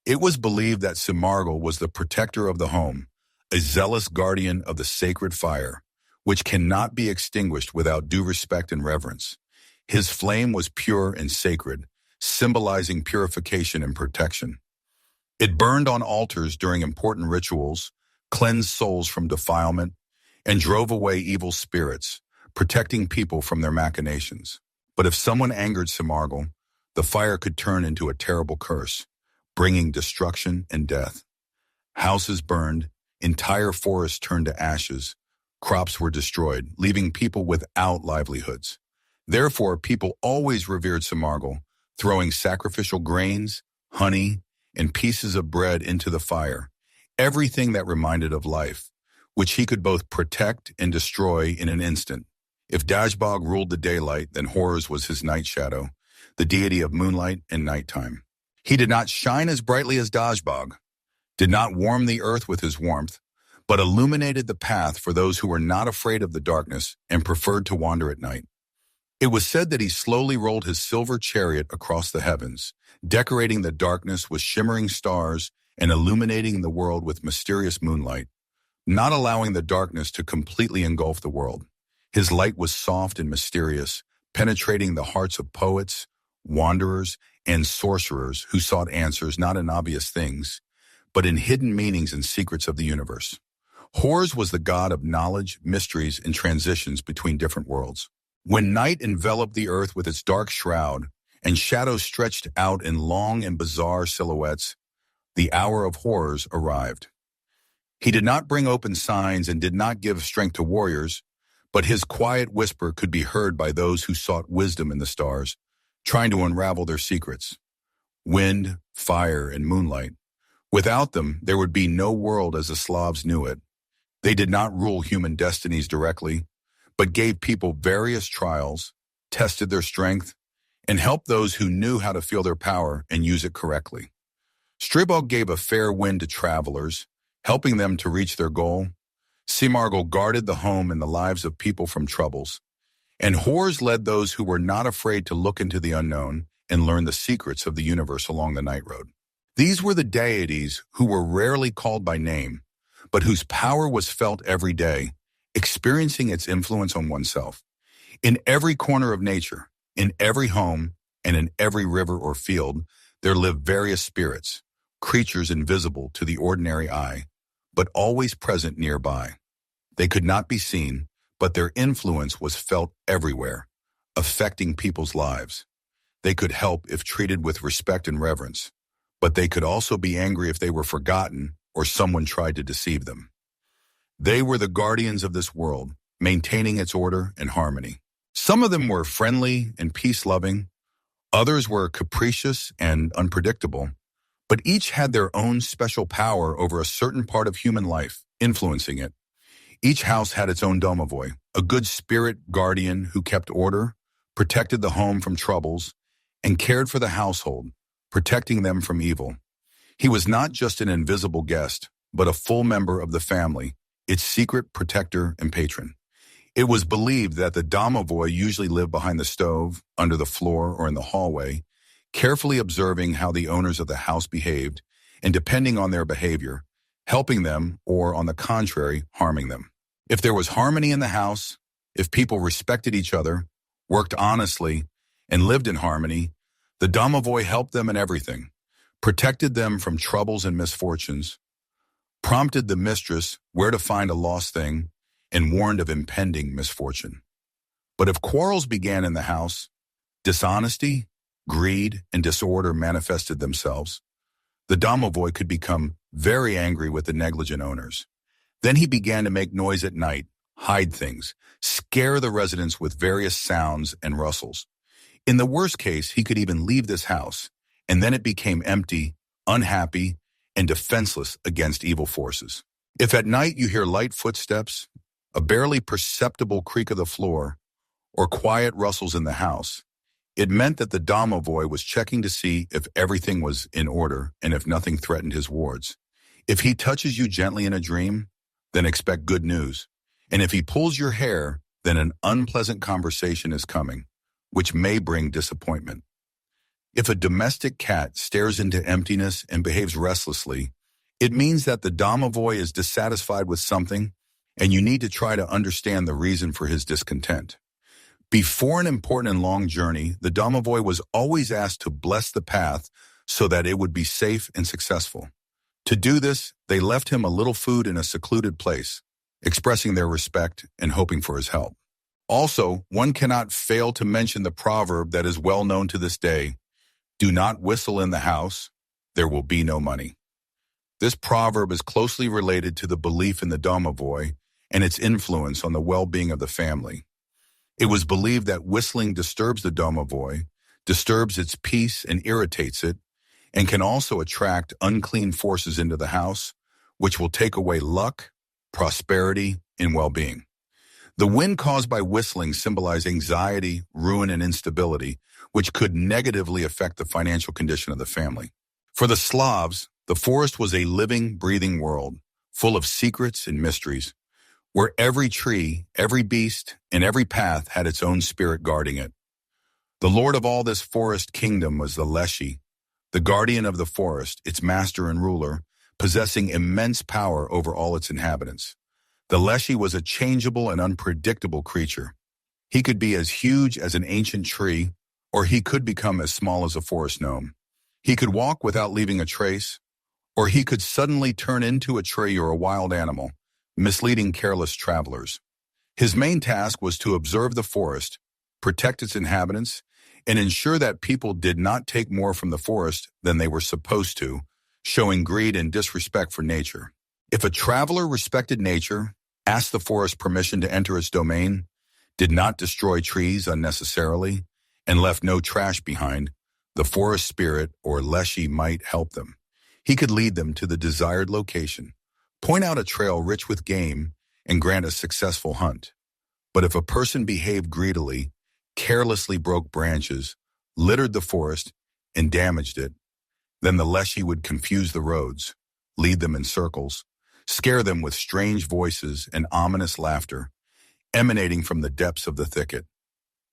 It was believed that Simargl was the protector of the home, a zealous guardian of the sacred fire, which cannot be extinguished without due respect and reverence. His flame was pure and sacred, symbolizing purification and protection. It burned on altars during important rituals, cleansed souls from defilement, and drove away evil spirits, protecting people from their machinations. But if someone angered Samargal, the fire could turn into a terrible curse, bringing destruction and death. Houses burned, entire forests turned to ashes, crops were destroyed, leaving people without livelihoods. Therefore, people always revered Samargal, throwing sacrificial grains, honey, and pieces of bread into the fire, everything that reminded of life, which he could both protect and destroy in an instant. If Dashbog ruled the daylight, then Horus was his night shadow, the deity of moonlight and nighttime. He did not shine as brightly as Dashbog, did not warm the earth with his warmth, but illuminated the path for those who were not afraid of the darkness and preferred to wander at night. It was said that he slowly rolled his silver chariot across the heavens, decorating the darkness with shimmering stars and illuminating the world with mysterious moonlight, not allowing the darkness to completely engulf the world. His light was soft and mysterious, penetrating the hearts of poets, wanderers, and sorcerers who sought answers not in obvious things, but in hidden meanings and secrets of the universe. Horus was the god of knowledge, mysteries, and transitions between different worlds. When night enveloped the earth with its dark shroud and shadows stretched out in long and bizarre silhouettes, the hour of horrors arrived. He did not bring open signs and did not give strength to warriors, but his quiet whisper could be heard by those who sought wisdom in the stars, trying to unravel their secrets. Wind, fire, and moonlight. Without them, there would be no world as the Slavs knew it. They did not rule human destinies directly, but gave people various trials, tested their strength, and helped those who knew how to feel their power and use it correctly. Stribog gave a fair wind to travelers, helping them to reach their goal. Samargal guarded the home and the lives of people from troubles, and Horus led those who were not afraid to look into the unknown and learn the secrets of the universe along the night road. These were the deities who were rarely called by name, but whose power was felt every day, experiencing its influence on oneself. In every corner of nature, in every home, and in every river or field, there lived various spirits, creatures invisible to the ordinary eye, but always present nearby. They could not be seen, but their influence was felt everywhere, affecting people's lives. They could help if treated with respect and reverence, but they could also be angry if they were forgotten or someone tried to deceive them. They were the guardians of this world, maintaining its order and harmony. Some of them were friendly and peace-loving, others were capricious and unpredictable, but each had their own special power over a certain part of human life, influencing it. Each house had its own domovoi, a good spirit guardian who kept order, protected the home from troubles, and cared for the household, protecting them from evil. He was not just an invisible guest, but a full member of the family, its secret protector and patron. It was believed that the domovoi usually lived behind the stove, under the floor, or in the hallway, carefully observing how the owners of the house behaved, and depending on their behavior, helping them or, on the contrary, harming them. If there was harmony in the house, if people respected each other, worked honestly, and lived in harmony, the domovoi helped them in everything, protected them from troubles and misfortunes, prompted the mistress where to find a lost thing, and warned of impending misfortune. But if quarrels began in the house, dishonesty, greed, and disorder manifested themselves, the domovoi could become very angry with the negligent owners. Then he began to make noise at night, hide things, scare the residents with various sounds and rustles. In the worst case, he could even leave this house, and then it became empty, unhappy, and defenseless against evil forces. If at night you hear light footsteps, a barely perceptible creak of the floor, or quiet rustles in the house, it meant that the domovoi was checking to see if everything was in order and if nothing threatened his wards. If he touches you gently in a dream, then expect good news. And if he pulls your hair, then an unpleasant conversation is coming, which may bring disappointment. If a domestic cat stares into emptiness and behaves restlessly, It means that the domovoi is dissatisfied with something, and you need to try to understand the reason for his discontent. Before an important and long journey, the domovoi was always asked to bless the path so that it would be safe and successful. To do this, they left him a little food in a secluded place, expressing their respect and hoping for his help. Also, one cannot fail to mention the proverb that is well known to this day: do not whistle in the house, there will be no money. This proverb is closely related to the belief in the domovoi and its influence on the well-being of the family. It was believed that whistling disturbs the domovoi, disturbs its peace and irritates it, and can also attract unclean forces into the house, which will take away luck, prosperity, and well-being. The wind caused by whistling symbolized anxiety, ruin, and instability, which could negatively affect the financial condition of the family. For the Slavs, the forest was a living, breathing world, full of secrets and mysteries, where every tree, every beast, and every path had its own spirit guarding it. The lord of all this forest kingdom was the Leshy, the guardian of the forest, its master and ruler, possessing immense power over all its inhabitants. The Leshy was a changeable and unpredictable creature. He could be as huge as an ancient tree, or he could become as small as a forest gnome. He could walk without leaving a trace, or he could suddenly turn into a tree or a wild animal, misleading careless travelers. His main task was to observe the forest, protect its inhabitants, and ensure that people did not take more from the forest than they were supposed to, showing greed and disrespect for nature. If a traveler respected nature, asked the forest permission to enter its domain, did not destroy trees unnecessarily, and left no trash behind, the forest spirit or Leshy might help them. He could lead them to the desired location, point out a trail rich with game, and grant a successful hunt. But if a person behaved greedily, carelessly broke branches, littered the forest, and damaged it, then the Leshy would confuse the roads, lead them in circles, scare them with strange voices and ominous laughter, emanating from the depths of the thicket.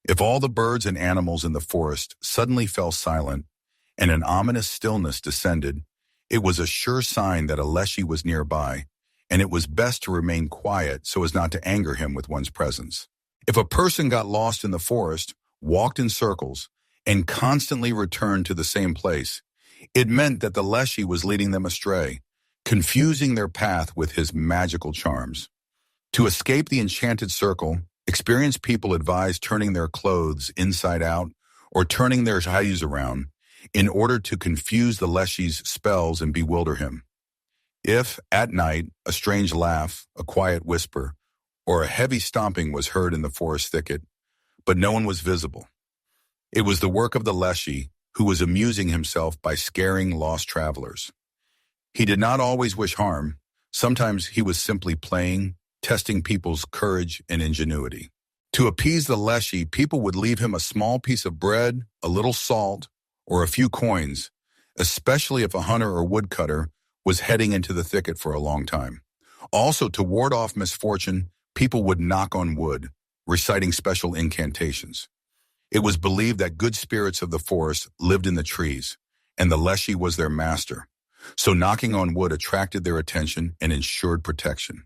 If all the birds and animals in the forest suddenly fell silent, and an ominous stillness descended, it was a sure sign that a Leshy was nearby, and it was best to remain quiet so as not to anger him with one's presence. If a person got lost in the forest, walked in circles, and constantly returned to the same place, it meant that the Leshy was leading them astray, confusing their path with his magical charms. To escape the enchanted circle, experienced people advised turning their clothes inside out or turning their hayus around in order to confuse the Leshy's spells and bewilder him. If, at night, a strange laugh, a quiet whisper, or a heavy stomping was heard in the forest thicket, but no one was visible, it was the work of the Leshy, who was amusing himself by scaring lost travelers. He did not always wish harm. Sometimes he was simply playing, testing people's courage and ingenuity. To appease the Leshy, people would leave him a small piece of bread, a little salt, or a few coins, especially if a hunter or woodcutter was heading into the thicket for a long time. Also, to ward off misfortune, people would knock on wood, reciting special incantations. It was believed that good spirits of the forest lived in the trees, and the Leshy was their master. So knocking on wood attracted their attention and ensured protection.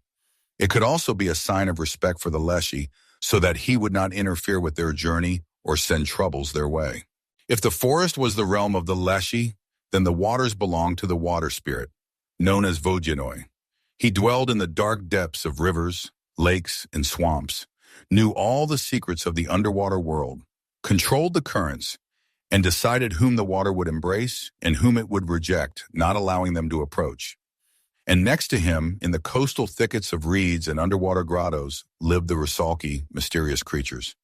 It could also be a sign of respect for the Leshy so that he would not interfere with their journey or send troubles their way. If the forest was the realm of the Leshy, then the waters belonged to the water spirit, known as Vodyanoi. He dwelled in the dark depths of rivers, lakes, and swamps, knew all the secrets of the underwater world, controlled the currents, and decided whom the water would embrace and whom it would reject, not allowing them to approach. And next to him, in the coastal thickets of reeds and underwater grottos, lived the Rusalki, mysterious creatures.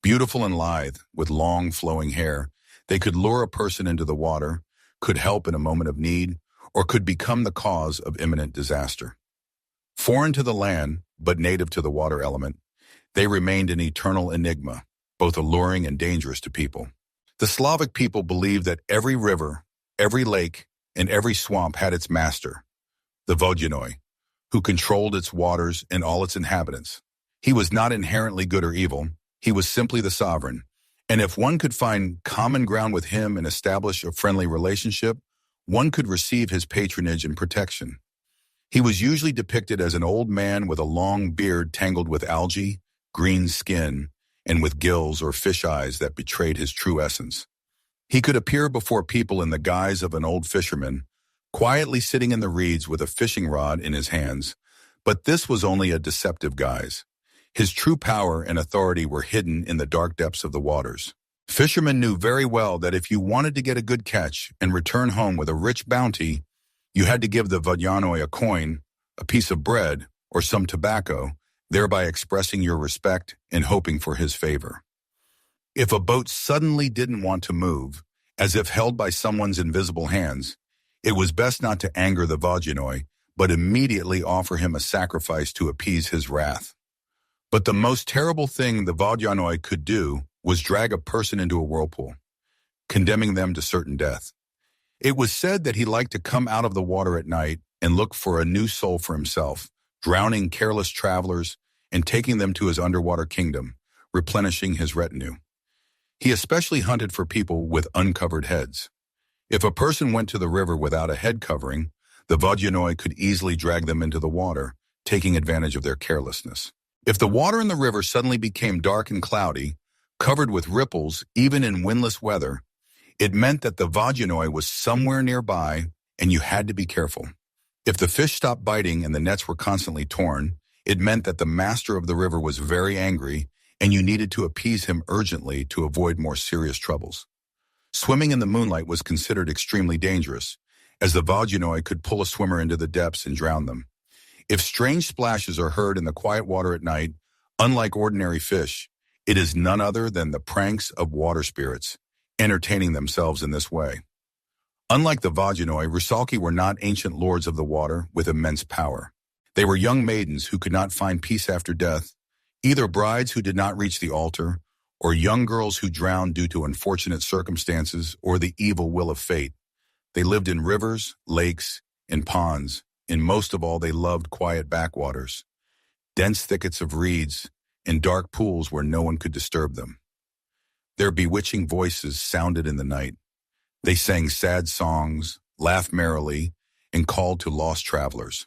Beautiful and lithe, with long flowing hair, they could lure a person into the water, could help in a moment of need, or could become the cause of imminent disaster. Foreign to the land, but native to the water element, they remained an eternal enigma, both alluring and dangerous to people. The Slavic people believed that every river, every lake, and every swamp had its master, the Vodyanoi, who controlled its waters and all its inhabitants. He was not inherently good or evil, he was simply the sovereign, and if one could find common ground with him and establish a friendly relationship, one could receive his patronage and protection. He was usually depicted as an old man with a long beard tangled with algae, green skin, and with gills or fish eyes that betrayed his true essence. He could appear before people in the guise of an old fisherman, quietly sitting in the reeds with a fishing rod in his hands, but this was only a deceptive guise. His true power and authority were hidden in the dark depths of the waters. Fishermen knew very well that if you wanted to get a good catch and return home with a rich bounty, you had to give the Vodyanoi a coin, a piece of bread, or some tobacco, thereby expressing your respect and hoping for his favor. If a boat suddenly didn't want to move, as if held by someone's invisible hands, it was best not to anger the Vodyanoi, but immediately offer him a sacrifice to appease his wrath. But the most terrible thing the Vodyanoi could do was drag a person into a whirlpool, condemning them to certain death. It was said that he liked to come out of the water at night and look for a new soul for himself, drowning careless travelers and taking them to his underwater kingdom, replenishing his retinue. He especially hunted for people with uncovered heads. If a person went to the river without a head covering, the Vodyanoi could easily drag them into the water, taking advantage of their carelessness. If the water in the river suddenly became dark and cloudy, covered with ripples even in windless weather, it meant that the Vodyanoi was somewhere nearby and you had to be careful. If the fish stopped biting and the nets were constantly torn, it meant that the master of the river was very angry and you needed to appease him urgently to avoid more serious troubles. Swimming in the moonlight was considered extremely dangerous, as the Vodyanoi could pull a swimmer into the depths and drown them. If strange splashes are heard in the quiet water at night, unlike ordinary fish, it is none other than the pranks of water spirits, entertaining themselves in this way. Unlike the Vodyanoi, Rusalki were not ancient lords of the water with immense power. They were young maidens who could not find peace after death, either brides who did not reach the altar, or young girls who drowned due to unfortunate circumstances or the evil will of fate. They lived in rivers, lakes, and ponds, and most of all they loved quiet backwaters, dense thickets of reeds, and dark pools where no one could disturb them. Their bewitching voices sounded in the night. They sang sad songs, laughed merrily, and called to lost travelers.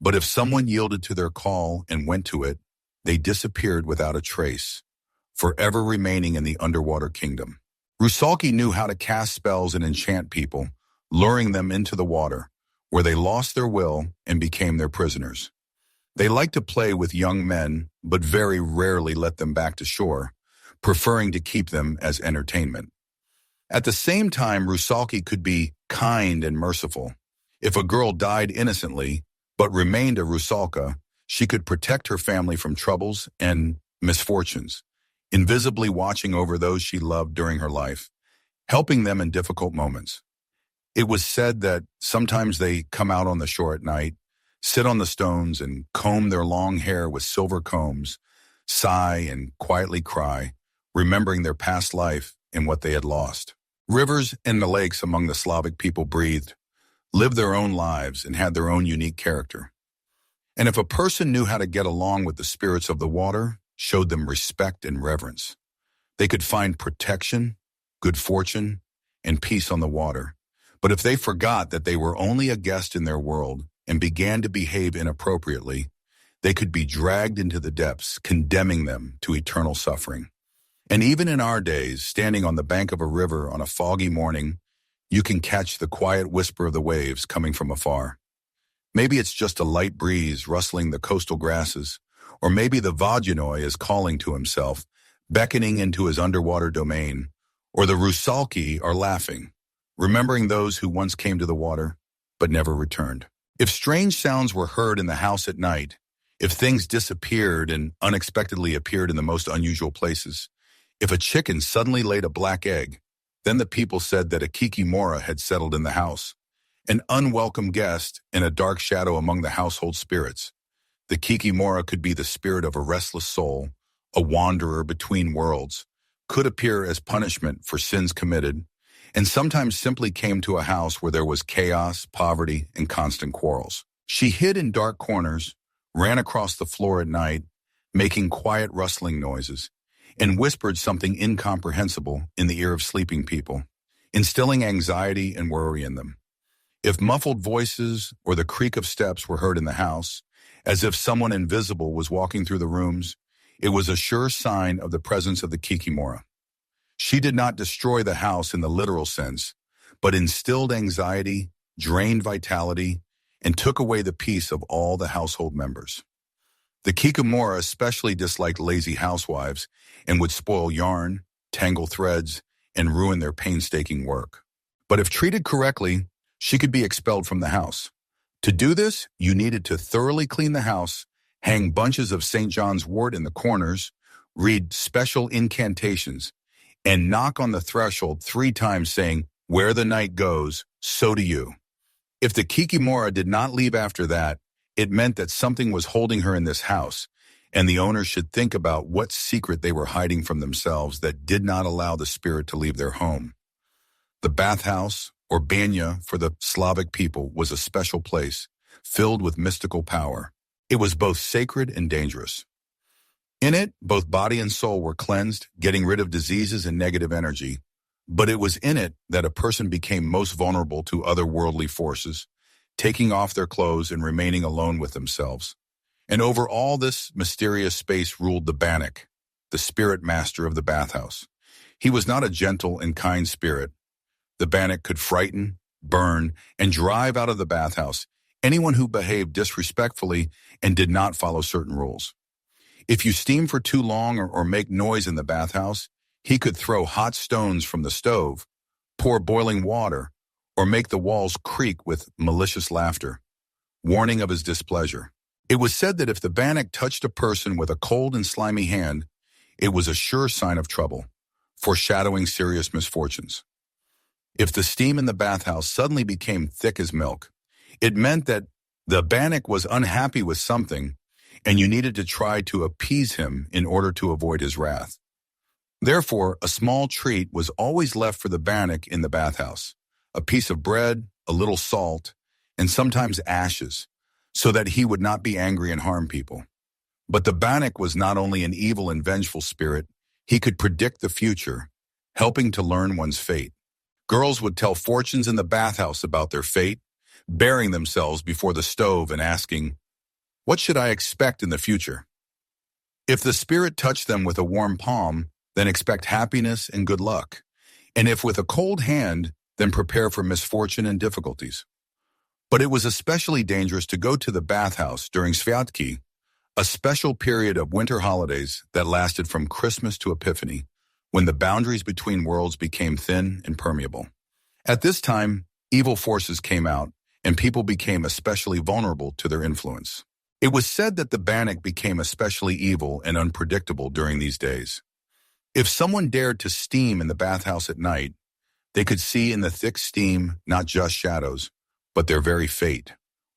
But if someone yielded to their call and went to it, they disappeared without a trace, forever remaining in the underwater kingdom. Rusalki knew how to cast spells and enchant people, luring them into the water, where they lost their will and became their prisoners. They liked to play with young men, but very rarely let them back to shore, preferring to keep them as entertainment. At the same time, Rusalki could be kind and merciful. If a girl died innocently, but remained a Rusalka, she could protect her family from troubles and misfortunes, invisibly watching over those she loved during her life, helping them in difficult moments. It was said that sometimes they come out on the shore at night, sit on the stones and comb their long hair with silver combs, sigh and quietly cry, remembering their past life and what they had lost. Rivers and the lakes among the Slavic people breathed, lived their own lives, and had their own unique character. And if a person knew how to get along with the spirits of the water, showed them respect and reverence, they could find protection, good fortune, and peace on the water. But if they forgot that they were only a guest in their world and began to behave inappropriately, they could be dragged into the depths, condemning them to eternal suffering. And even in our days, standing on the bank of a river on a foggy morning, you can catch the quiet whisper of the waves coming from afar. Maybe it's just a light breeze rustling the coastal grasses, or maybe the Vodyanoi is calling to himself, beckoning into his underwater domain, or the Rusalki are laughing, remembering those who once came to the water, but never returned. If strange sounds were heard in the house at night, if things disappeared and unexpectedly appeared in the most unusual places, if a chicken suddenly laid a black egg, then the people said that a kikimora had settled in the house, an unwelcome guest and a dark shadow among the household spirits. The kikimora could be the spirit of a restless soul, a wanderer between worlds, could appear as punishment for sins committed, and sometimes simply came to a house where there was chaos, poverty, and constant quarrels. She hid in dark corners, ran across the floor at night, making quiet rustling noises, and whispered something incomprehensible in the ear of sleeping people, instilling anxiety and worry in them. If muffled voices or the creak of steps were heard in the house, as if someone invisible was walking through the rooms, it was a sure sign of the presence of the Kikimora. She did not destroy the house in the literal sense, but instilled anxiety, drained vitality, and took away the peace of all the household members. The Kikimora especially disliked lazy housewives and would spoil yarn, tangle threads, and ruin their painstaking work. But if treated correctly, she could be expelled from the house. To do this, you needed to thoroughly clean the house, hang bunches of St. John's wort in the corners, read special incantations, and knock on the threshold 3 times saying, "Where the night goes, so do you." If the Kikimora did not leave after that, it meant that something was holding her in this house, and the owner should think about what secret they were hiding from themselves that did not allow the spirit to leave their home. The bathhouse, or banya for the Slavic people, was a special place, filled with mystical power. It was both sacred and dangerous. In it, both body and soul were cleansed, getting rid of diseases and negative energy. But it was in it that a person became most vulnerable to otherworldly forces, taking off their clothes and remaining alone with themselves. And over all this mysterious space ruled the Bannock, the spirit master of the bathhouse. He was not a gentle and kind spirit. The Bannock could frighten, burn, and drive out of the bathhouse anyone who behaved disrespectfully and did not follow certain rules. If you steam for too long or make noise in the bathhouse, he could throw hot stones from the stove, pour boiling water, or make the walls creak with malicious laughter, warning of his displeasure. It was said that if the Bannock touched a person with a cold and slimy hand, it was a sure sign of trouble, foreshadowing serious misfortunes. If the steam in the bathhouse suddenly became thick as milk, it meant that the Bannock was unhappy with something, and you needed to try to appease him in order to avoid his wrath. Therefore, a small treat was always left for the Bannock in the bathhouse, a piece of bread, a little salt, and sometimes ashes, so that he would not be angry and harm people. But the Bannock was not only an evil and vengeful spirit, he could predict the future, helping to learn one's fate. Girls would tell fortunes in the bathhouse about their fate, burying themselves before the stove and asking, "What should I expect in the future?" If the spirit touched them with a warm palm, then expect happiness and good luck. And if with a cold hand, then prepare for misfortune and difficulties. But it was especially dangerous to go to the bathhouse during Sviatki, a special period of winter holidays that lasted from Christmas to Epiphany, when the boundaries between worlds became thin and permeable. At this time, evil forces came out, and people became especially vulnerable to their influence. It was said that the Bannock became especially evil and unpredictable during these days. If someone dared to steam in the bathhouse at night, they could see in the thick steam not just shadows, but their very fate,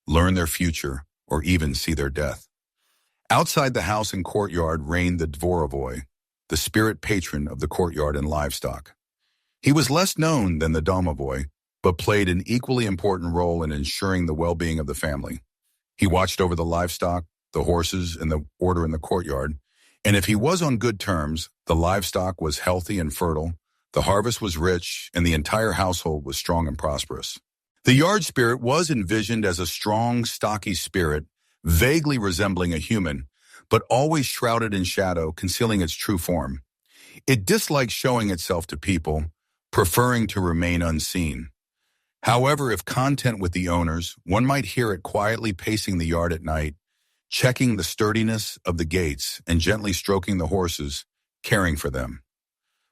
learn their future, or even see their death. Outside the house and courtyard reigned the Dvorovoy, the spirit patron of the courtyard and livestock. He was less known than the Domovoy, but played an equally important role in ensuring the well-being of the family. He watched over the livestock, the horses, and the order in the courtyard, and if he was on good terms, the livestock was healthy and fertile, the harvest was rich, and the entire household was strong and prosperous. The yard spirit was envisioned as a strong, stocky spirit, vaguely resembling a human, but always shrouded in shadow, concealing its true form. It disliked showing itself to people, preferring to remain unseen. However, if content with the owners, one might hear it quietly pacing the yard at night, checking the sturdiness of the gates and gently stroking the horses, caring for them.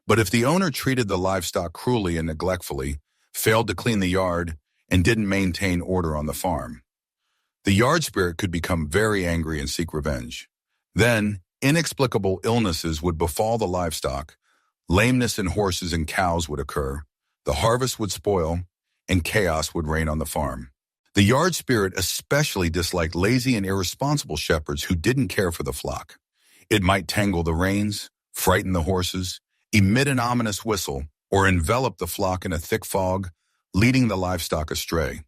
But if the owner treated the livestock cruelly and neglectfully, failed to clean the yard, and didn't maintain order on the farm, the yard spirit could become very angry and seek revenge. Then, inexplicable illnesses would befall the livestock, lameness in horses and cows would occur, the harvest would spoil, and chaos would reign on the farm. The yard spirit especially disliked lazy and irresponsible shepherds who didn't care for the flock. It might tangle the reins, frighten the horses, emit an ominous whistle, or envelop the flock in a thick fog, leading the livestock astray.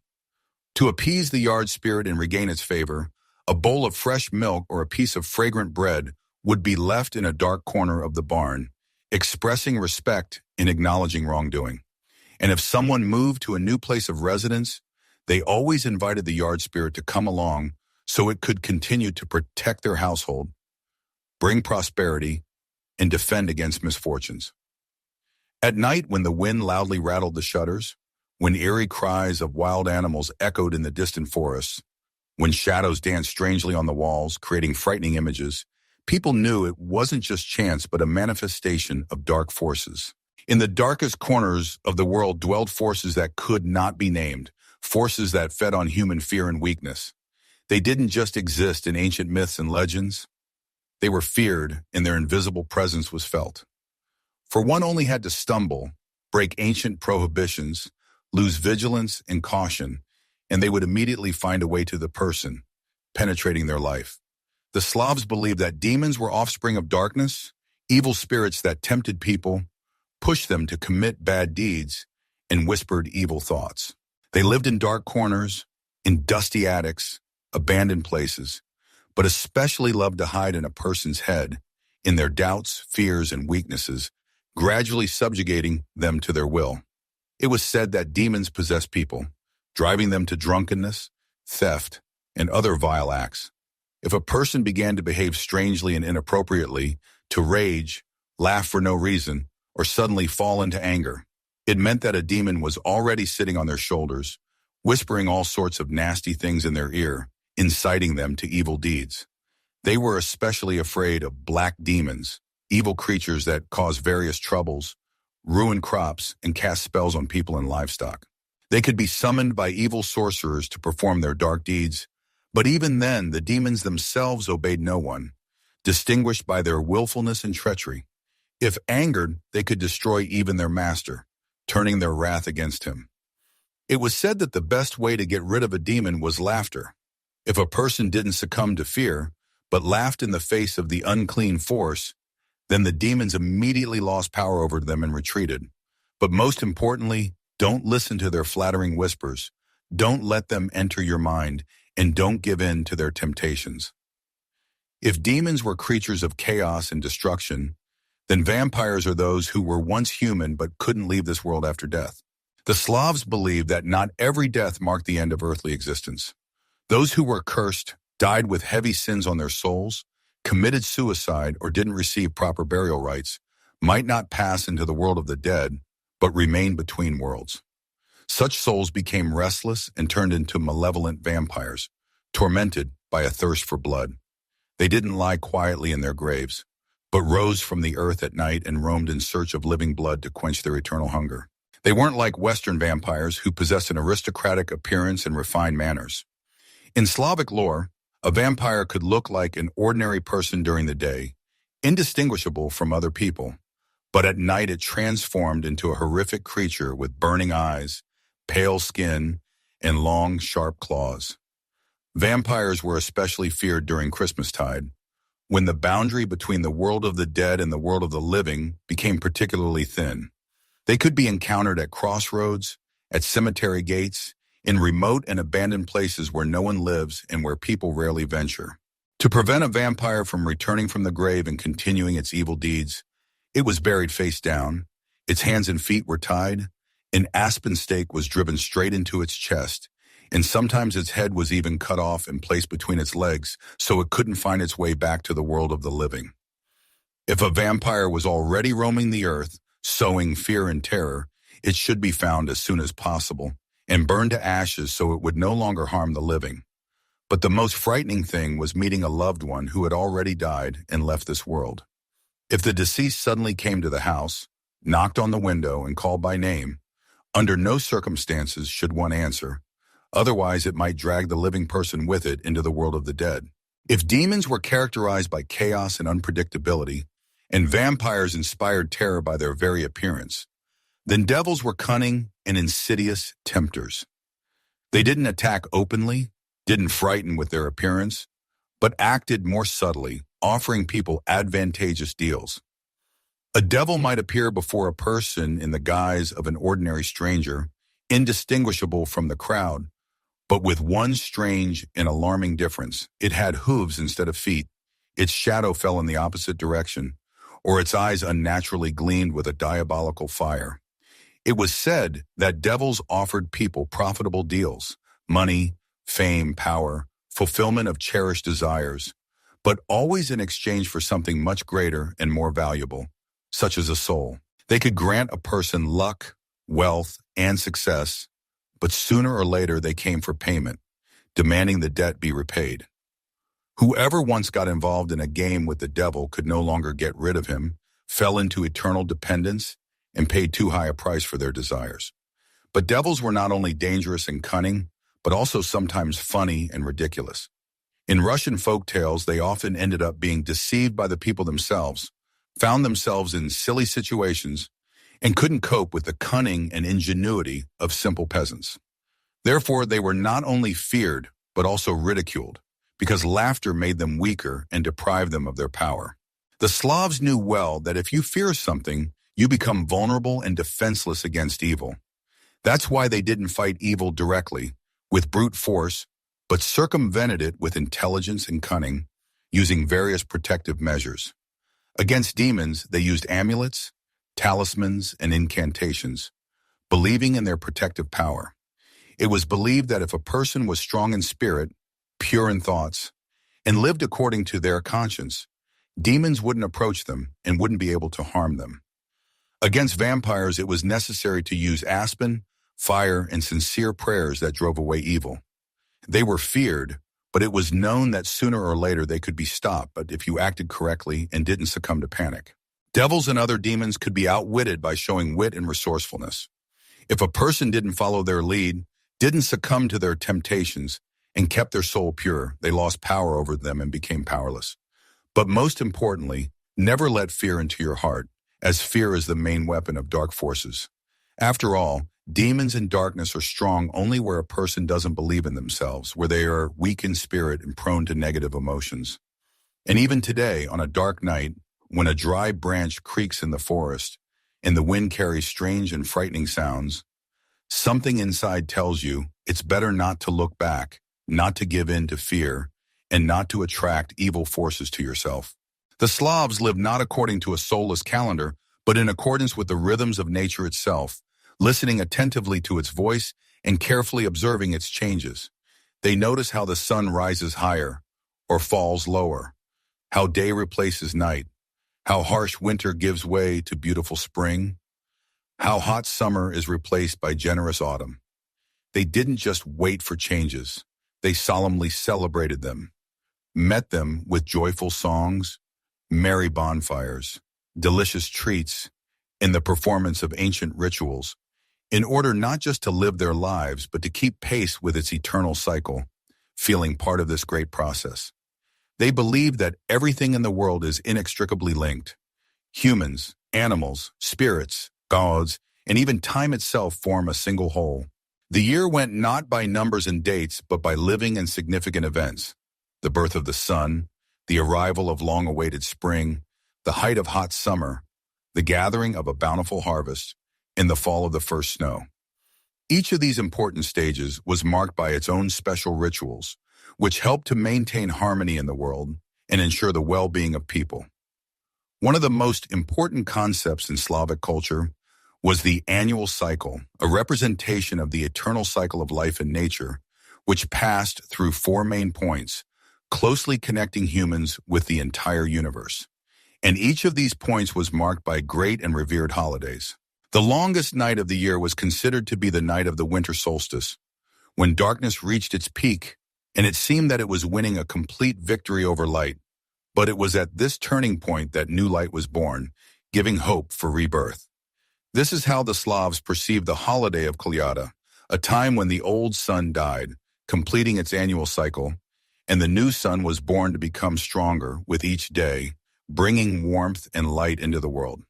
To appease the yard spirit and regain its favor, a bowl of fresh milk or a piece of fragrant bread would be left in a dark corner of the barn, expressing respect and acknowledging wrongdoing. And if someone moved to a new place of residence, They always invited the yard spirit to come along so it could continue to protect their household, bring prosperity, and defend against misfortunes. At night, when the wind loudly rattled the shutters, when eerie cries of wild animals echoed in the distant forests, when shadows danced strangely on the walls, creating frightening images, people knew it wasn't just chance but a manifestation of dark forces. In the darkest corners of the world dwelled forces that could not be named, forces that fed on human fear and weakness. They didn't just exist in ancient myths and legends. They were feared, and their invisible presence was felt. For one only had to stumble, break ancient prohibitions, lose vigilance and caution, and they would immediately find a way to the person, penetrating their life. The Slavs believed that demons were offspring of darkness, evil spirits that tempted people, pushed them to commit bad deeds, and whispered evil thoughts. They lived in dark corners, in dusty attics, abandoned places, but especially loved to hide in a person's head, in their doubts, fears, and weaknesses, gradually subjugating them to their will. It was said that demons possessed people, driving them to drunkenness, theft, and other vile acts. If a person began to behave strangely and inappropriately, to rage, laugh for no reason, or suddenly fall into anger, it meant that a demon was already sitting on their shoulders, whispering all sorts of nasty things in their ear, inciting them to evil deeds. They were especially afraid of black demons, evil creatures that cause various troubles, ruin crops, and cast spells on people and livestock. They could be summoned by evil sorcerers to perform their dark deeds, but even then the demons themselves obeyed no one, distinguished by their willfulness and treachery. If angered, they could destroy even their master, turning their wrath against him. It was said that the best way to get rid of a demon was laughter. If a person didn't succumb to fear, but laughed in the face of the unclean force, then the demons immediately lost power over them and retreated. But most importantly, don't listen to their flattering whispers. Don't let them enter your mind, and don't give in to their temptations. If demons were creatures of chaos and destruction, then vampires are those who were once human but couldn't leave this world after death. The Slavs believed that not every death marked the end of earthly existence. Those who were cursed, died with heavy sins on their souls, committed suicide, or didn't receive proper burial rites, might not pass into the world of the dead, but remain between worlds. Such souls became restless and turned into malevolent vampires, tormented by a thirst for blood. They didn't lie quietly in their graves, but rose from the earth at night and roamed in search of living blood to quench their eternal hunger. They weren't like Western vampires who possessed an aristocratic appearance and refined manners. In Slavic lore, a vampire could look like an ordinary person during the day, indistinguishable from other people, but at night it transformed into a horrific creature with burning eyes, pale skin, and long, sharp claws. Vampires were especially feared during Christmastide, when the boundary between the world of the dead and the world of the living became particularly thin. They could be encountered at crossroads, at cemetery gates, in remote and abandoned places where no one lives and where people rarely venture. To prevent a vampire from returning from the grave and continuing its evil deeds, it was buried face down, its hands and feet were tied, an aspen stake was driven straight into its chest, and sometimes its head was even cut off and placed between its legs so it couldn't find its way back to the world of the living. If a vampire was already roaming the earth, sowing fear and terror, it should be found as soon as possible and burned to ashes so it would no longer harm the living. But the most frightening thing was meeting a loved one who had already died and left this world. If the deceased suddenly came to the house, knocked on the window, and called by name, under no circumstances should one answer. Otherwise, it might drag the living person with it into the world of the dead. If demons were characterized by chaos and unpredictability, and vampires inspired terror by their very appearance, then devils were cunning and insidious tempters. They didn't attack openly, didn't frighten with their appearance, but acted more subtly, offering people advantageous deals. A devil might appear before a person in the guise of an ordinary stranger, indistinguishable from the crowd, but with one strange and alarming difference. It had hooves instead of feet, its shadow fell in the opposite direction, or its eyes unnaturally gleamed with a diabolical fire. It was said that devils offered people profitable deals, money, fame, power, fulfillment of cherished desires, but always in exchange for something much greater and more valuable, such as a soul. They could grant a person luck, wealth, and success, but sooner or later they came for payment, demanding the debt be repaid. Whoever once got involved in a game with the devil could no longer get rid of him, fell into eternal dependence, and paid too high a price for their desires. But devils were not only dangerous and cunning, but also sometimes funny and ridiculous. In Russian folk tales, they often ended up being deceived by the people themselves, found themselves in silly situations, and couldn't cope with the cunning and ingenuity of simple peasants. Therefore, they were not only feared, but also ridiculed, because laughter made them weaker and deprived them of their power. The Slavs knew well that if you fear something, you become vulnerable and defenseless against evil. That's why they didn't fight evil directly, with brute force, but circumvented it with intelligence and cunning, using various protective measures. Against demons, they used amulets, talismans, and incantations, believing in their protective power. It was believed that if a person was strong in spirit, pure in thoughts, and lived according to their conscience, demons wouldn't approach them and wouldn't be able to harm them. Against vampires, it was necessary to use aspen, fire, and sincere prayers that drove away evil. They were feared, but it was known that sooner or later they could be stopped, but if you acted correctly and didn't succumb to panic. Devils and other demons could be outwitted by showing wit and resourcefulness. If a person didn't follow their lead, didn't succumb to their temptations, and kept their soul pure, they lost power over them and became powerless. But most importantly, never let fear into your heart, as fear is the main weapon of dark forces. After all, demons and darkness are strong only where a person doesn't believe in themselves, where they are weak in spirit and prone to negative emotions. And even today, on a dark night, when a dry branch creaks in the forest and the wind carries strange and frightening sounds, something inside tells you it's better not to look back, not to give in to fear, and not to attract evil forces to yourself. The Slavs lived not according to a soulless calendar, but in accordance with the rhythms of nature itself, listening attentively to its voice and carefully observing its changes. They notice how the sun rises higher or falls lower, how day replaces night, how harsh winter gives way to beautiful spring, how hot summer is replaced by generous autumn. They didn't just wait for changes. They solemnly celebrated them, met them with joyful songs, merry bonfires, delicious treats, and the performance of ancient rituals, in order not just to live their lives, but to keep pace with its eternal cycle, feeling part of this great process. They believed that everything in the world is inextricably linked. Humans, animals, spirits, gods, and even time itself form a single whole. The year went not by numbers and dates, but by living and significant events. The birth of the sun, the arrival of long-awaited spring, the height of hot summer, the gathering of a bountiful harvest, and the fall of the first snow. Each of these important stages was marked by its own special rituals, which helped to maintain harmony in the world and ensure the well-being of people. One of the most important concepts in Slavic culture was the annual cycle, a representation of the eternal cycle of life and nature, which passed through four main points, closely connecting humans with the entire universe. And each of these points was marked by great and revered holidays. The longest night of the year was considered to be the night of the winter solstice, when darkness reached its peak, and it seemed that it was winning a complete victory over light. But it was at this turning point that new light was born, giving hope for rebirth. This is how the Slavs perceived the holiday of Kolyada, a time when the old sun died, completing its annual cycle, and the new sun was born to become stronger with each day, bringing warmth and light into the world.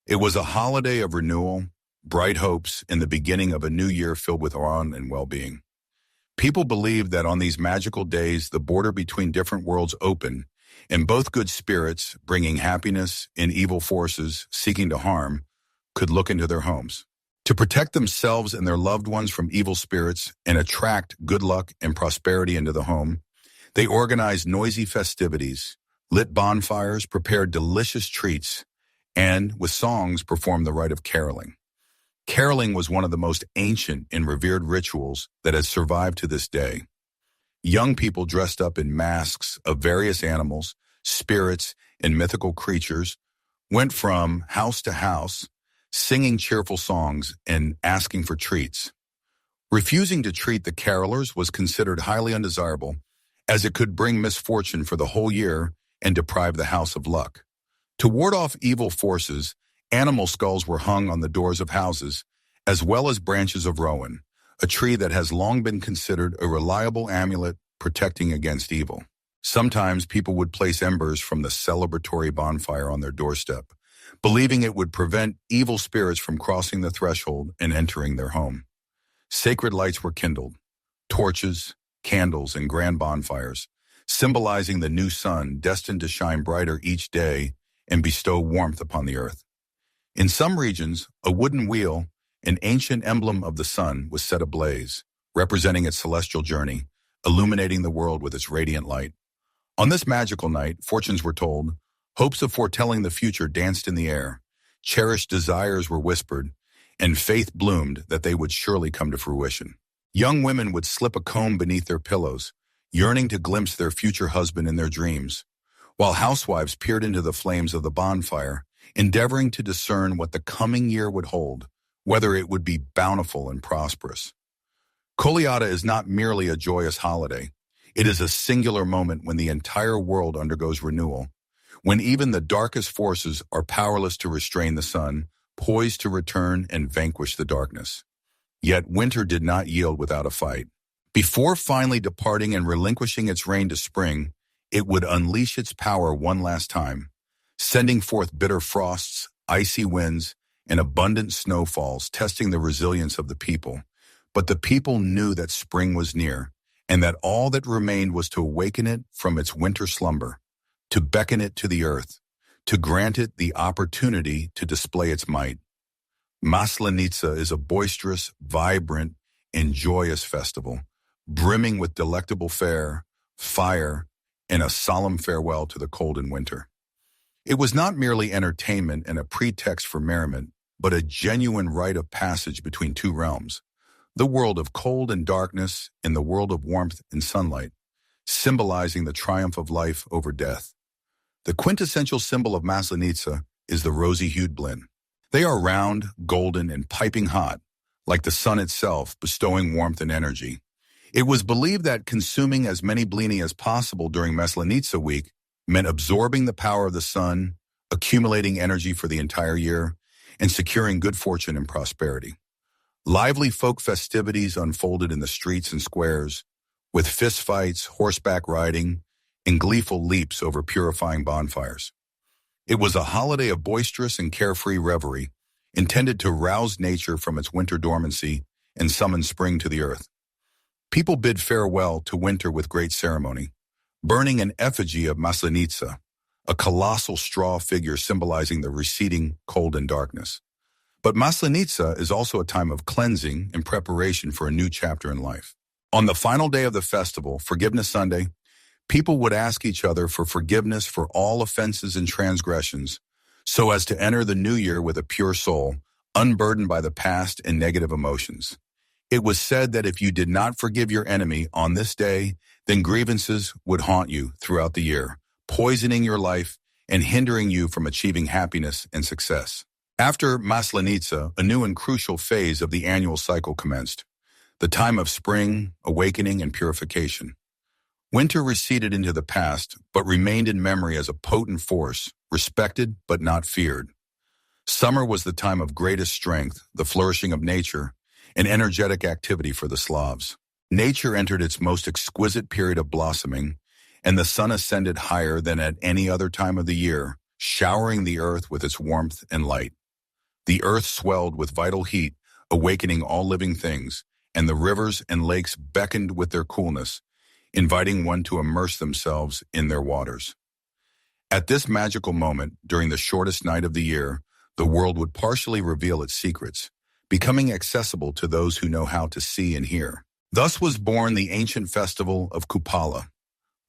It was a holiday of renewal, bright hopes, and the beginning of a new year filled with awe and well-being. People believed that on these magical days, the border between different worlds opened, and both good spirits, bringing happiness, and evil forces, seeking to harm, could look into their homes. To protect themselves and their loved ones from evil spirits and attract good luck and prosperity into the home, they organized noisy festivities, lit bonfires, prepared delicious treats, and, with songs, performed the rite of caroling. Caroling was one of the most ancient and revered rituals that has survived to this day. Young people dressed up in masks of various animals, spirits, and mythical creatures went from house to house, singing cheerful songs and asking for treats. Refusing to treat the carolers was considered highly undesirable, as it could bring misfortune for the whole year and deprive the house of luck. To ward off evil forces, animal skulls were hung on the doors of houses, as well as branches of rowan, a tree that has long been considered a reliable amulet protecting against evil. Sometimes people would place embers from the celebratory bonfire on their doorstep, believing it would prevent evil spirits from crossing the threshold and entering their home. Sacred lights were kindled, torches, candles, and grand bonfires, symbolizing the new sun destined to shine brighter each day and bestow warmth upon the earth. In some regions, a wooden wheel, an ancient emblem of the sun, was set ablaze, representing its celestial journey, illuminating the world with its radiant light. On this magical night, fortunes were told, hopes of foretelling the future danced in the air, cherished desires were whispered, and faith bloomed that they would surely come to fruition. Young women would slip a comb beneath their pillows, yearning to glimpse their future husband in their dreams, while housewives peered into the flames of the bonfire, endeavoring to discern what the coming year would hold, whether it would be bountiful and prosperous. Kolyada is not merely a joyous holiday. It is a singular moment when the entire world undergoes renewal, when even the darkest forces are powerless to restrain the sun, poised to return and vanquish the darkness. Yet winter did not yield without a fight. Before finally departing and relinquishing its reign to spring, it would unleash its power one last time, sending forth bitter frosts, icy winds, and abundant snowfalls, testing the resilience of the people. But the people knew that spring was near, and that all that remained was to awaken it from its winter slumber, to beckon it to the earth, to grant it the opportunity to display its might. Maslenitsa is a boisterous, vibrant, and joyous festival, brimming with delectable fare, fire, and a solemn farewell to the cold and winter. It was not merely entertainment and a pretext for merriment, but a genuine rite of passage between two realms, the world of cold and darkness and the world of warmth and sunlight, symbolizing the triumph of life over death. The quintessential symbol of Maslenitsa is the rosy-hued blin. They are round, golden, and piping hot, like the sun itself, bestowing warmth and energy. It was believed that consuming as many blini as possible during Maslenitsa week meant absorbing the power of the sun, accumulating energy for the entire year, and securing good fortune and prosperity. Lively folk festivities unfolded in the streets and squares, with fistfights, horseback riding, and gleeful leaps over purifying bonfires. It was a holiday of boisterous and carefree revelry, intended to rouse nature from its winter dormancy and summon spring to the earth. People bid farewell to winter with great ceremony, burning an effigy of Maslenitsa, a colossal straw figure symbolizing the receding cold and darkness. But Maslenitsa is also a time of cleansing and preparation for a new chapter in life. On the final day of the festival, Forgiveness Sunday, people would ask each other for forgiveness for all offenses and transgressions, so as to enter the new year with a pure soul, unburdened by the past and negative emotions. It was said that if you did not forgive your enemy on this day, then grievances would haunt you throughout the year, poisoning your life and hindering you from achieving happiness and success. After Maslenitsa, a new and crucial phase of the annual cycle commenced, the time of spring, awakening, and purification. Winter receded into the past, but remained in memory as a potent force, respected but not feared. Summer was the time of greatest strength, the flourishing of nature, and energetic activity for the Slavs. Nature entered its most exquisite period of blossoming, and the sun ascended higher than at any other time of the year, showering the earth with its warmth and light. The earth swelled with vital heat, awakening all living things, and the rivers and lakes beckoned with their coolness, inviting one to immerse themselves in their waters. At this magical moment, during the shortest night of the year, the world would partially reveal its secrets, becoming accessible to those who know how to see and hear. Thus was born the ancient festival of Kupala,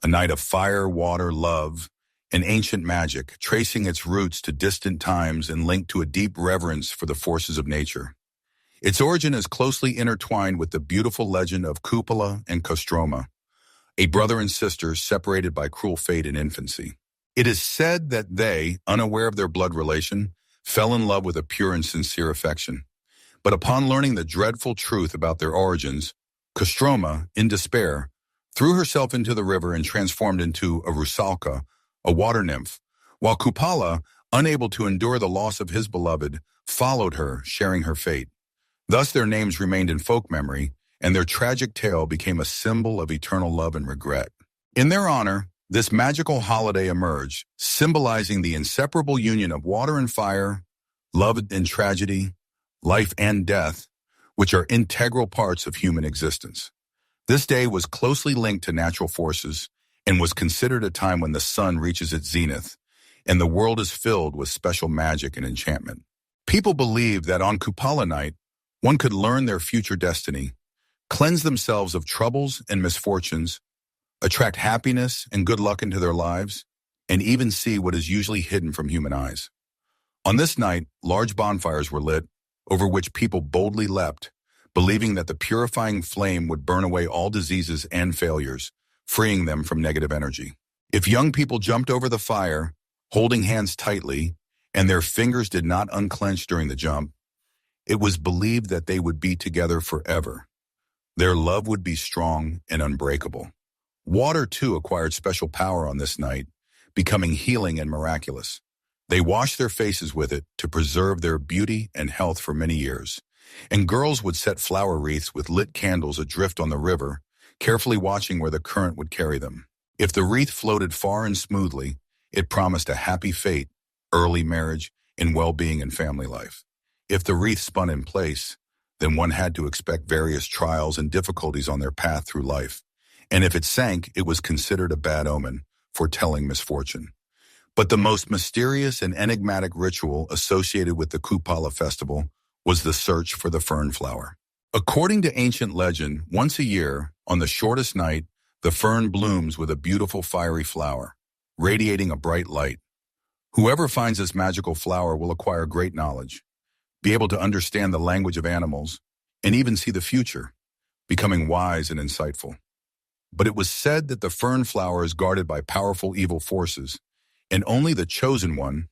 a night of fire, water, love, and ancient magic, tracing its roots to distant times and linked to a deep reverence for the forces of nature. Its origin is closely intertwined with the beautiful legend of Cupola and Kostroma, a brother and sister separated by cruel fate in infancy. It is said that they, unaware of their blood relation, fell in love with a pure and sincere affection. But upon learning the dreadful truth about their origins, Kostroma, in despair, threw herself into the river and transformed into a rusalka, a water nymph, while Kupala, unable to endure the loss of his beloved, followed her, sharing her fate. Thus their names remained in folk memory, and their tragic tale became a symbol of eternal love and regret. In their honor, this magical holiday emerged, symbolizing the inseparable union of water and fire, love and tragedy, life and death, which are integral parts of human existence. This day was closely linked to natural forces and was considered a time when the sun reaches its zenith and the world is filled with special magic and enchantment. People believed that on Kupala night, one could learn their future destiny, cleanse themselves of troubles and misfortunes, attract happiness and good luck into their lives, and even see what is usually hidden from human eyes. On this night, large bonfires were lit, over which people boldly leapt, believing that the purifying flame would burn away all diseases and failures, freeing them from negative energy. If young people jumped over the fire, holding hands tightly, and their fingers did not unclench during the jump, it was believed that they would be together forever. Their love would be strong and unbreakable. Water, too, acquired special power on this night, becoming healing and miraculous. They washed their faces with it to preserve their beauty and health for many years. And girls would set flower wreaths with lit candles adrift on the river, carefully watching where the current would carry them. If the wreath floated far and smoothly, it promised a happy fate, early marriage, and well-being in family life. If the wreath spun in place, then one had to expect various trials and difficulties on their path through life. And if it sank, it was considered a bad omen, foretelling misfortune. But the most mysterious and enigmatic ritual associated with the Kupala festival was the search for the fern flower. According to ancient legend, once a year, on the shortest night, the fern blooms with a beautiful fiery flower, radiating a bright light. Whoever finds this magical flower will acquire great knowledge, be able to understand the language of animals, and even see the future, becoming wise and insightful. But it was said that the fern flower is guarded by powerful evil forces, and only the chosen one,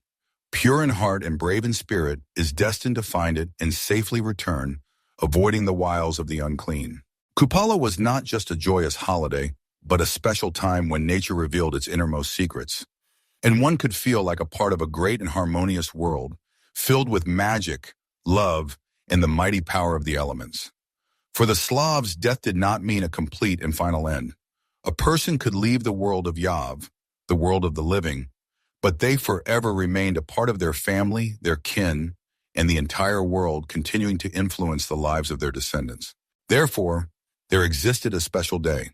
pure in heart and brave in spirit, is destined to find it and safely return, avoiding the wiles of the unclean. Kupala was not just a joyous holiday, but a special time when nature revealed its innermost secrets, and one could feel like a part of a great and harmonious world, filled with magic, love, and the mighty power of the elements. For the Slavs, death did not mean a complete and final end. A person could leave the world of Yav, the world of the living, but they forever remained a part of their family, their kin, and the entire world, continuing to influence the lives of their descendants. Therefore, there existed a special day,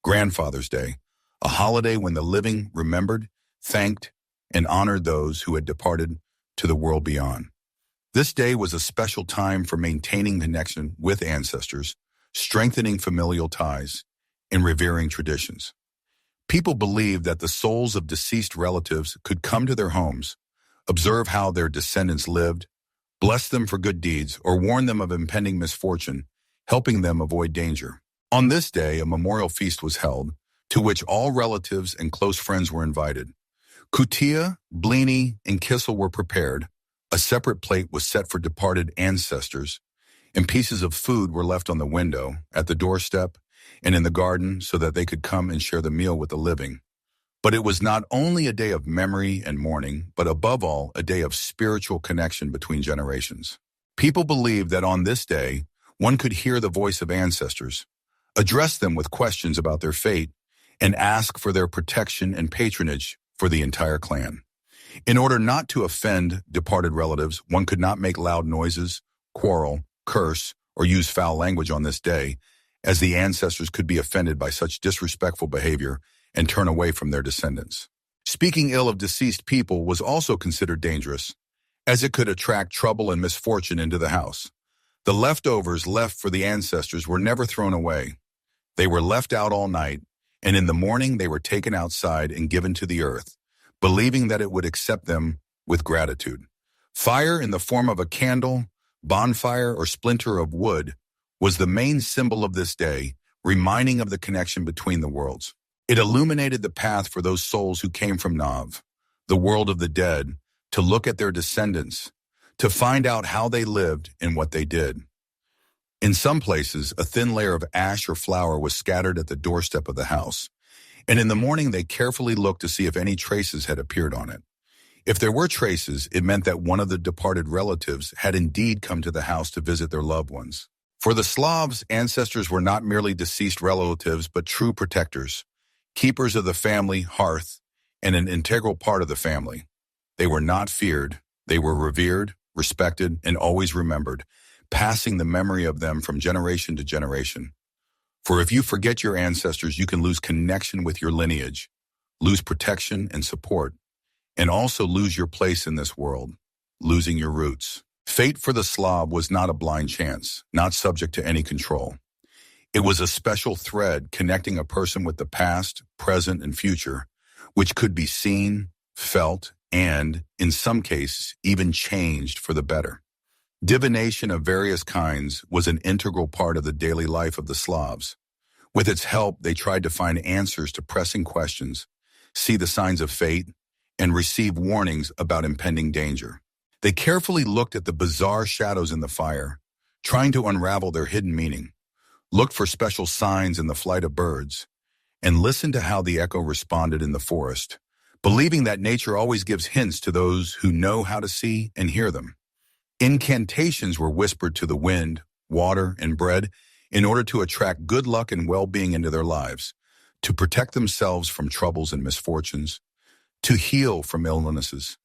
Grandfather's Day, a holiday when the living remembered, thanked, and honored those who had departed to the world beyond. This day was a special time for maintaining connection with ancestors, strengthening familial ties, and revering traditions. People believed that the souls of deceased relatives could come to their homes, observe how their descendants lived, bless them for good deeds, or warn them of impending misfortune, helping them avoid danger. On this day, a memorial feast was held, to which all relatives and close friends were invited. Kutia, blini, and kissel were prepared. A separate plate was set for departed ancestors, and pieces of food were left on the window, at the doorstep, and in the garden so that they could come and share the meal with the living. But it was not only a day of memory and mourning, but above all, a day of spiritual connection between generations. People believed that on this day, one could hear the voice of ancestors, address them with questions about their fate, and ask for their protection and patronage for the entire clan. In order not to offend departed relatives, one could not make loud noises, quarrel, curse, or use foul language on this day, as the ancestors could be offended by such disrespectful behavior and turn away from their descendants. Speaking ill of deceased people was also considered dangerous, as it could attract trouble and misfortune into the house. The leftovers left for the ancestors were never thrown away. They were left out all night, and in the morning they were taken outside and given to the earth, believing that it would accept them with gratitude. Fire in the form of a candle bonfire, or splinter of wood, was the main symbol of this day, reminding of the connection between the worlds. It illuminated the path for those souls who came from Nav, the world of the dead, to look at their descendants, to find out how they lived and what they did. In some places, a thin layer of ash or flour was scattered at the doorstep of the house, and in the morning they carefully looked to see if any traces had appeared on it. If there were traces, it meant that one of the departed relatives had indeed come to the house to visit their loved ones. For the Slavs, ancestors were not merely deceased relatives, but true protectors, keepers of the family hearth, and an integral part of the family. They were not feared, they were revered, respected, and always remembered, passing the memory of them from generation to generation. For if you forget your ancestors, you can lose connection with your lineage, lose protection and support, and also lose your place in this world, losing your roots. Fate for the Slav was not a blind chance, not subject to any control. It was a special thread connecting a person with the past, present, and future, which could be seen, felt, and, in some cases, even changed for the better. Divination of various kinds was an integral part of the daily life of the Slavs. With its help, they tried to find answers to pressing questions, see the signs of fate, and receive warnings about impending danger. They carefully looked at the bizarre shadows in the fire, trying to unravel their hidden meaning, looked for special signs in the flight of birds, and listened to how the echo responded in the forest, believing that nature always gives hints to those who know how to see and hear them. Incantations were whispered to the wind, water, and bread in order to attract good luck and well-being into their lives, to protect themselves from troubles and misfortunes, to heal from illnesses,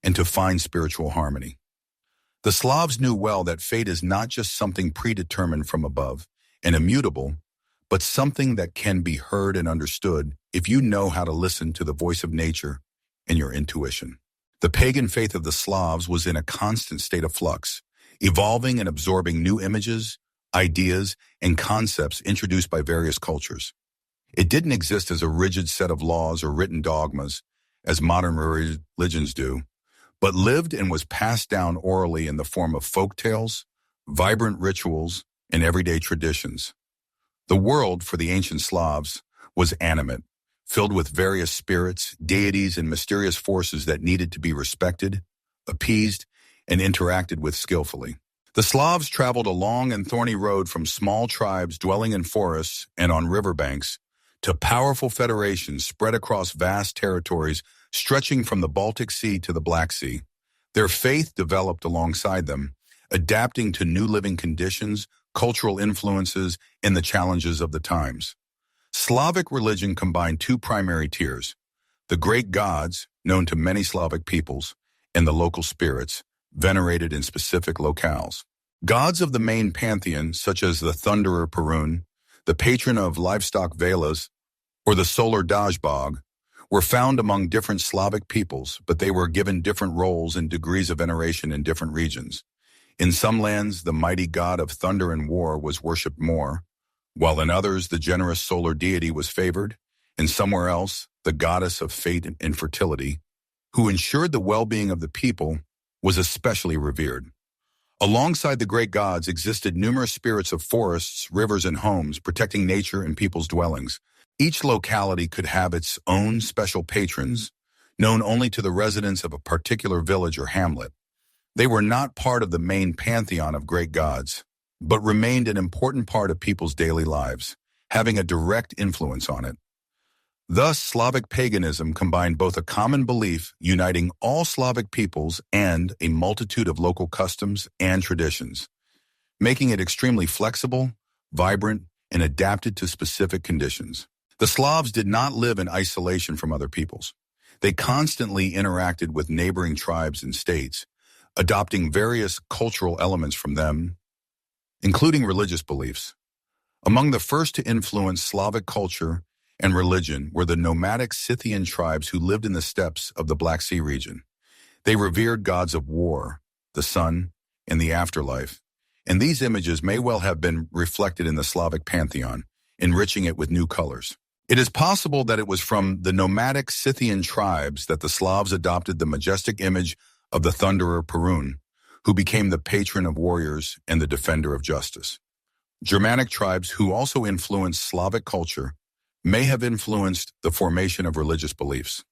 and to find spiritual harmony. The Slavs knew well that fate is not just something predetermined from above and immutable, but something that can be heard and understood if you know how to listen to the voice of nature and your intuition. The pagan faith of the Slavs was in a constant state of flux, evolving and absorbing new images, ideas, and concepts introduced by various cultures. It didn't exist as a rigid set of laws or written dogmas, as modern religions do, but lived and was passed down orally in the form of folk tales, vibrant rituals, and everyday traditions. The world, for the ancient Slavs, was animate, filled with various spirits, deities, and mysterious forces that needed to be respected, appeased, and interacted with skillfully. The Slavs traveled a long and thorny road from small tribes dwelling in forests and on riverbanks to powerful federations spread across vast territories stretching from the Baltic Sea to the Black Sea. Their faith developed alongside them, adapting to new living conditions, cultural influences, and the challenges of the times. Slavic religion combined two primary tiers: the great gods, known to many Slavic peoples, and the local spirits, venerated in specific locales. Gods of the main pantheon, such as the thunderer Perun, the patron of livestock Velas, or the solar Dajbog, were found among different Slavic peoples, but they were given different roles and degrees of veneration in different regions. In some lands, the mighty god of thunder and war was worshipped more, while in others, the generous solar deity was favored, and somewhere else, the goddess of fate and fertility, who ensured the well-being of the people, was especially revered. Alongside the great gods existed numerous spirits of forests, rivers, and homes, protecting nature and people's dwellings. Each locality could have its own special patrons, known only to the residents of a particular village or hamlet. They were not part of the main pantheon of great gods, but remained an important part of people's daily lives, having a direct influence on it. Thus, Slavic paganism combined both a common belief uniting all Slavic peoples and a multitude of local customs and traditions, making it extremely flexible, vibrant, and adapted to specific conditions. The Slavs did not live in isolation from other peoples. They constantly interacted with neighboring tribes and states, adopting various cultural elements from them, including religious beliefs. Among the first to influence Slavic culture and religion were the nomadic Scythian tribes who lived in the steppes of the Black Sea region. They revered gods of war, the sun, and the afterlife, and these images may well have been reflected in the Slavic pantheon, enriching it with new colors. It is possible that it was from the nomadic Scythian tribes that the Slavs adopted the majestic image of the thunderer Perun, who became the patron of warriors and the defender of justice. Germanic tribes who also influenced Slavic culture may have influenced the formation of religious beliefs.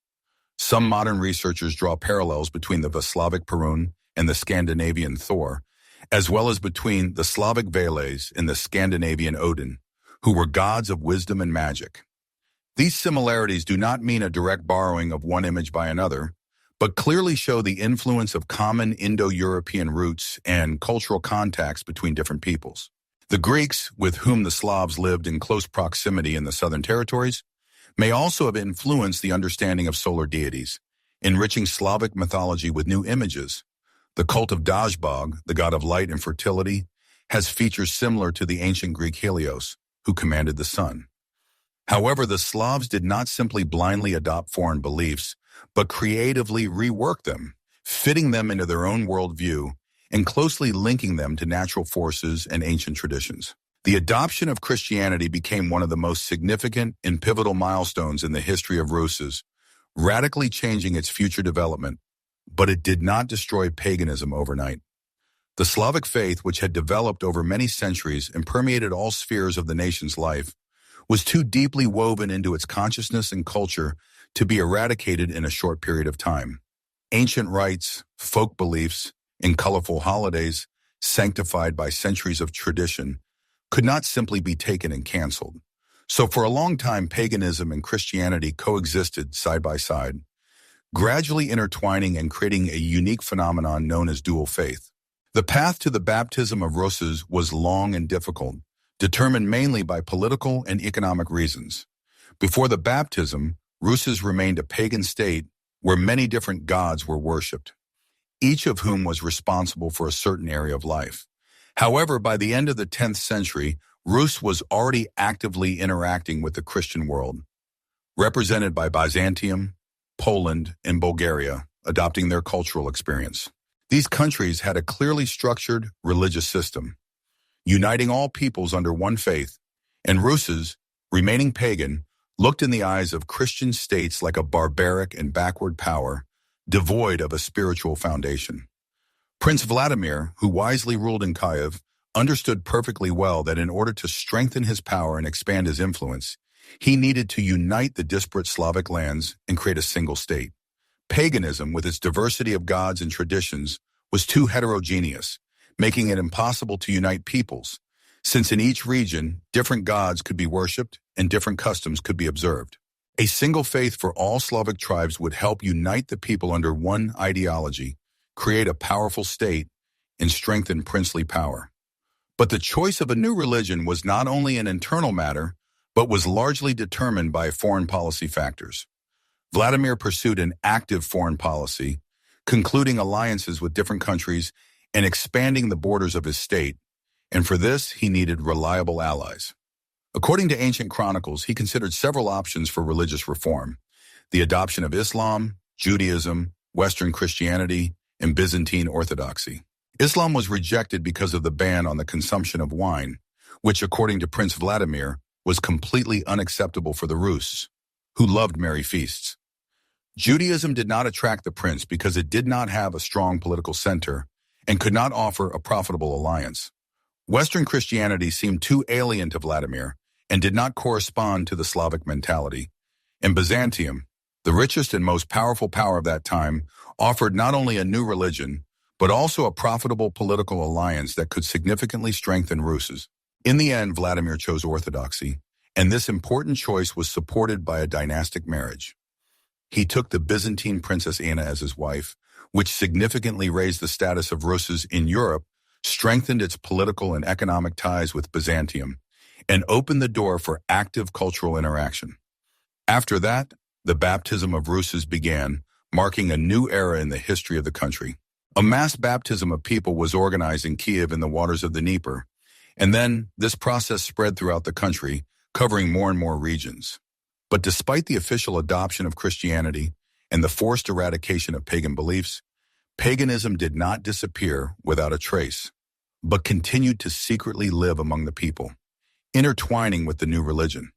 Some modern researchers draw parallels between the Slavic Perun and the Scandinavian Thor, as well as between the Slavic Veles and the Scandinavian Odin, who were gods of wisdom and magic. These similarities do not mean a direct borrowing of one image by another, but clearly show the influence of common Indo-European roots and cultural contacts between different peoples. The Greeks, with whom the Slavs lived in close proximity in the southern territories, may also have influenced the understanding of solar deities, enriching Slavic mythology with new images. The cult of Dazbog, the god of light and fertility, has features similar to the ancient Greek Helios, who commanded the sun. However, the Slavs did not simply blindly adopt foreign beliefs, but creatively rework them, fitting them into their own worldview and closely linking them to natural forces and ancient traditions. The adoption of Christianity became one of the most significant and pivotal milestones in the history of Rus's, radically changing its future development, but it did not destroy paganism overnight. The Slavic faith, which had developed over many centuries and permeated all spheres of the nation's life, was too deeply woven into its consciousness and culture to be eradicated in a short period of time. Ancient rites, folk beliefs, and colorful holidays, sanctified by centuries of tradition, could not simply be taken and canceled. So for a long time, paganism and Christianity coexisted side by side, gradually intertwining and creating a unique phenomenon known as dual faith. The path to the baptism of Rusas was long and difficult, determined mainly by political and economic reasons. Before the baptism, Rusas remained a pagan state where many different gods were worshipped, each of whom was responsible for a certain area of life. However, by the end of the 10th century, Rus was already actively interacting with the Christian world, represented by Byzantium, Poland, and Bulgaria, adopting their cultural experience. These countries had a clearly structured religious system, uniting all peoples under one faith, and Rusas, remaining pagan, looked in the eyes of Christian states like a barbaric and backward power, devoid of a spiritual foundation. Prince Vladimir, who wisely ruled in Kiev, understood perfectly well that in order to strengthen his power and expand his influence, he needed to unite the disparate Slavic lands and create a single state. Paganism, with its diversity of gods and traditions, was too heterogeneous, making it impossible to unite peoples, since in each region, different gods could be worshipped and different customs could be observed. A single faith for all Slavic tribes would help unite the people under one ideology, create a powerful state, and strengthen princely power. But the choice of a new religion was not only an internal matter, but was largely determined by foreign policy factors. Vladimir pursued an active foreign policy, concluding alliances with different countries and expanding the borders of his state, and for this he needed reliable allies. According to ancient chronicles, he considered several options for religious reform: the adoption of Islam, Judaism, Western Christianity, and Byzantine Orthodoxy. Islam was rejected because of the ban on the consumption of wine, which, according to Prince Vladimir, was completely unacceptable for the Rus, who loved merry feasts. Judaism did not attract the prince because it did not have a strong political center and could not offer a profitable alliance. Western Christianity seemed too alien to Vladimir and did not correspond to the Slavic mentality. And Byzantium, the richest and most powerful power of that time, offered not only a new religion, but also a profitable political alliance that could significantly strengthen Rusas. In the end, Vladimir chose orthodoxy, and this important choice was supported by a dynastic marriage. He took the Byzantine princess Anna as his wife, which significantly raised the status of Rusas in Europe, strengthened its political and economic ties with Byzantium, and opened the door for active cultural interaction. After that, the baptism of Rusas began, marking a new era in the history of the country. A mass baptism of people was organized in Kiev in the waters of the Dnieper, and then this process spread throughout the country, covering more and more regions. But despite the official adoption of Christianity and the forced eradication of pagan beliefs, paganism did not disappear without a trace, but continued to secretly live among the people, intertwining with the new religion.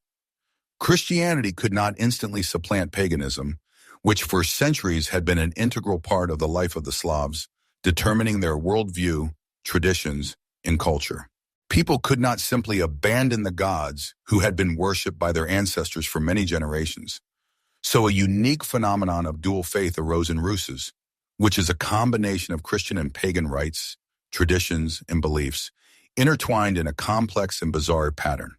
Christianity could not instantly supplant paganism, which for centuries had been an integral part of the life of the Slavs, determining their worldview, traditions, and culture. People could not simply abandon the gods who had been worshipped by their ancestors for many generations. So a unique phenomenon of dual faith arose in Russes, which is a combination of Christian and pagan rites, traditions, and beliefs, intertwined in a complex and bizarre pattern.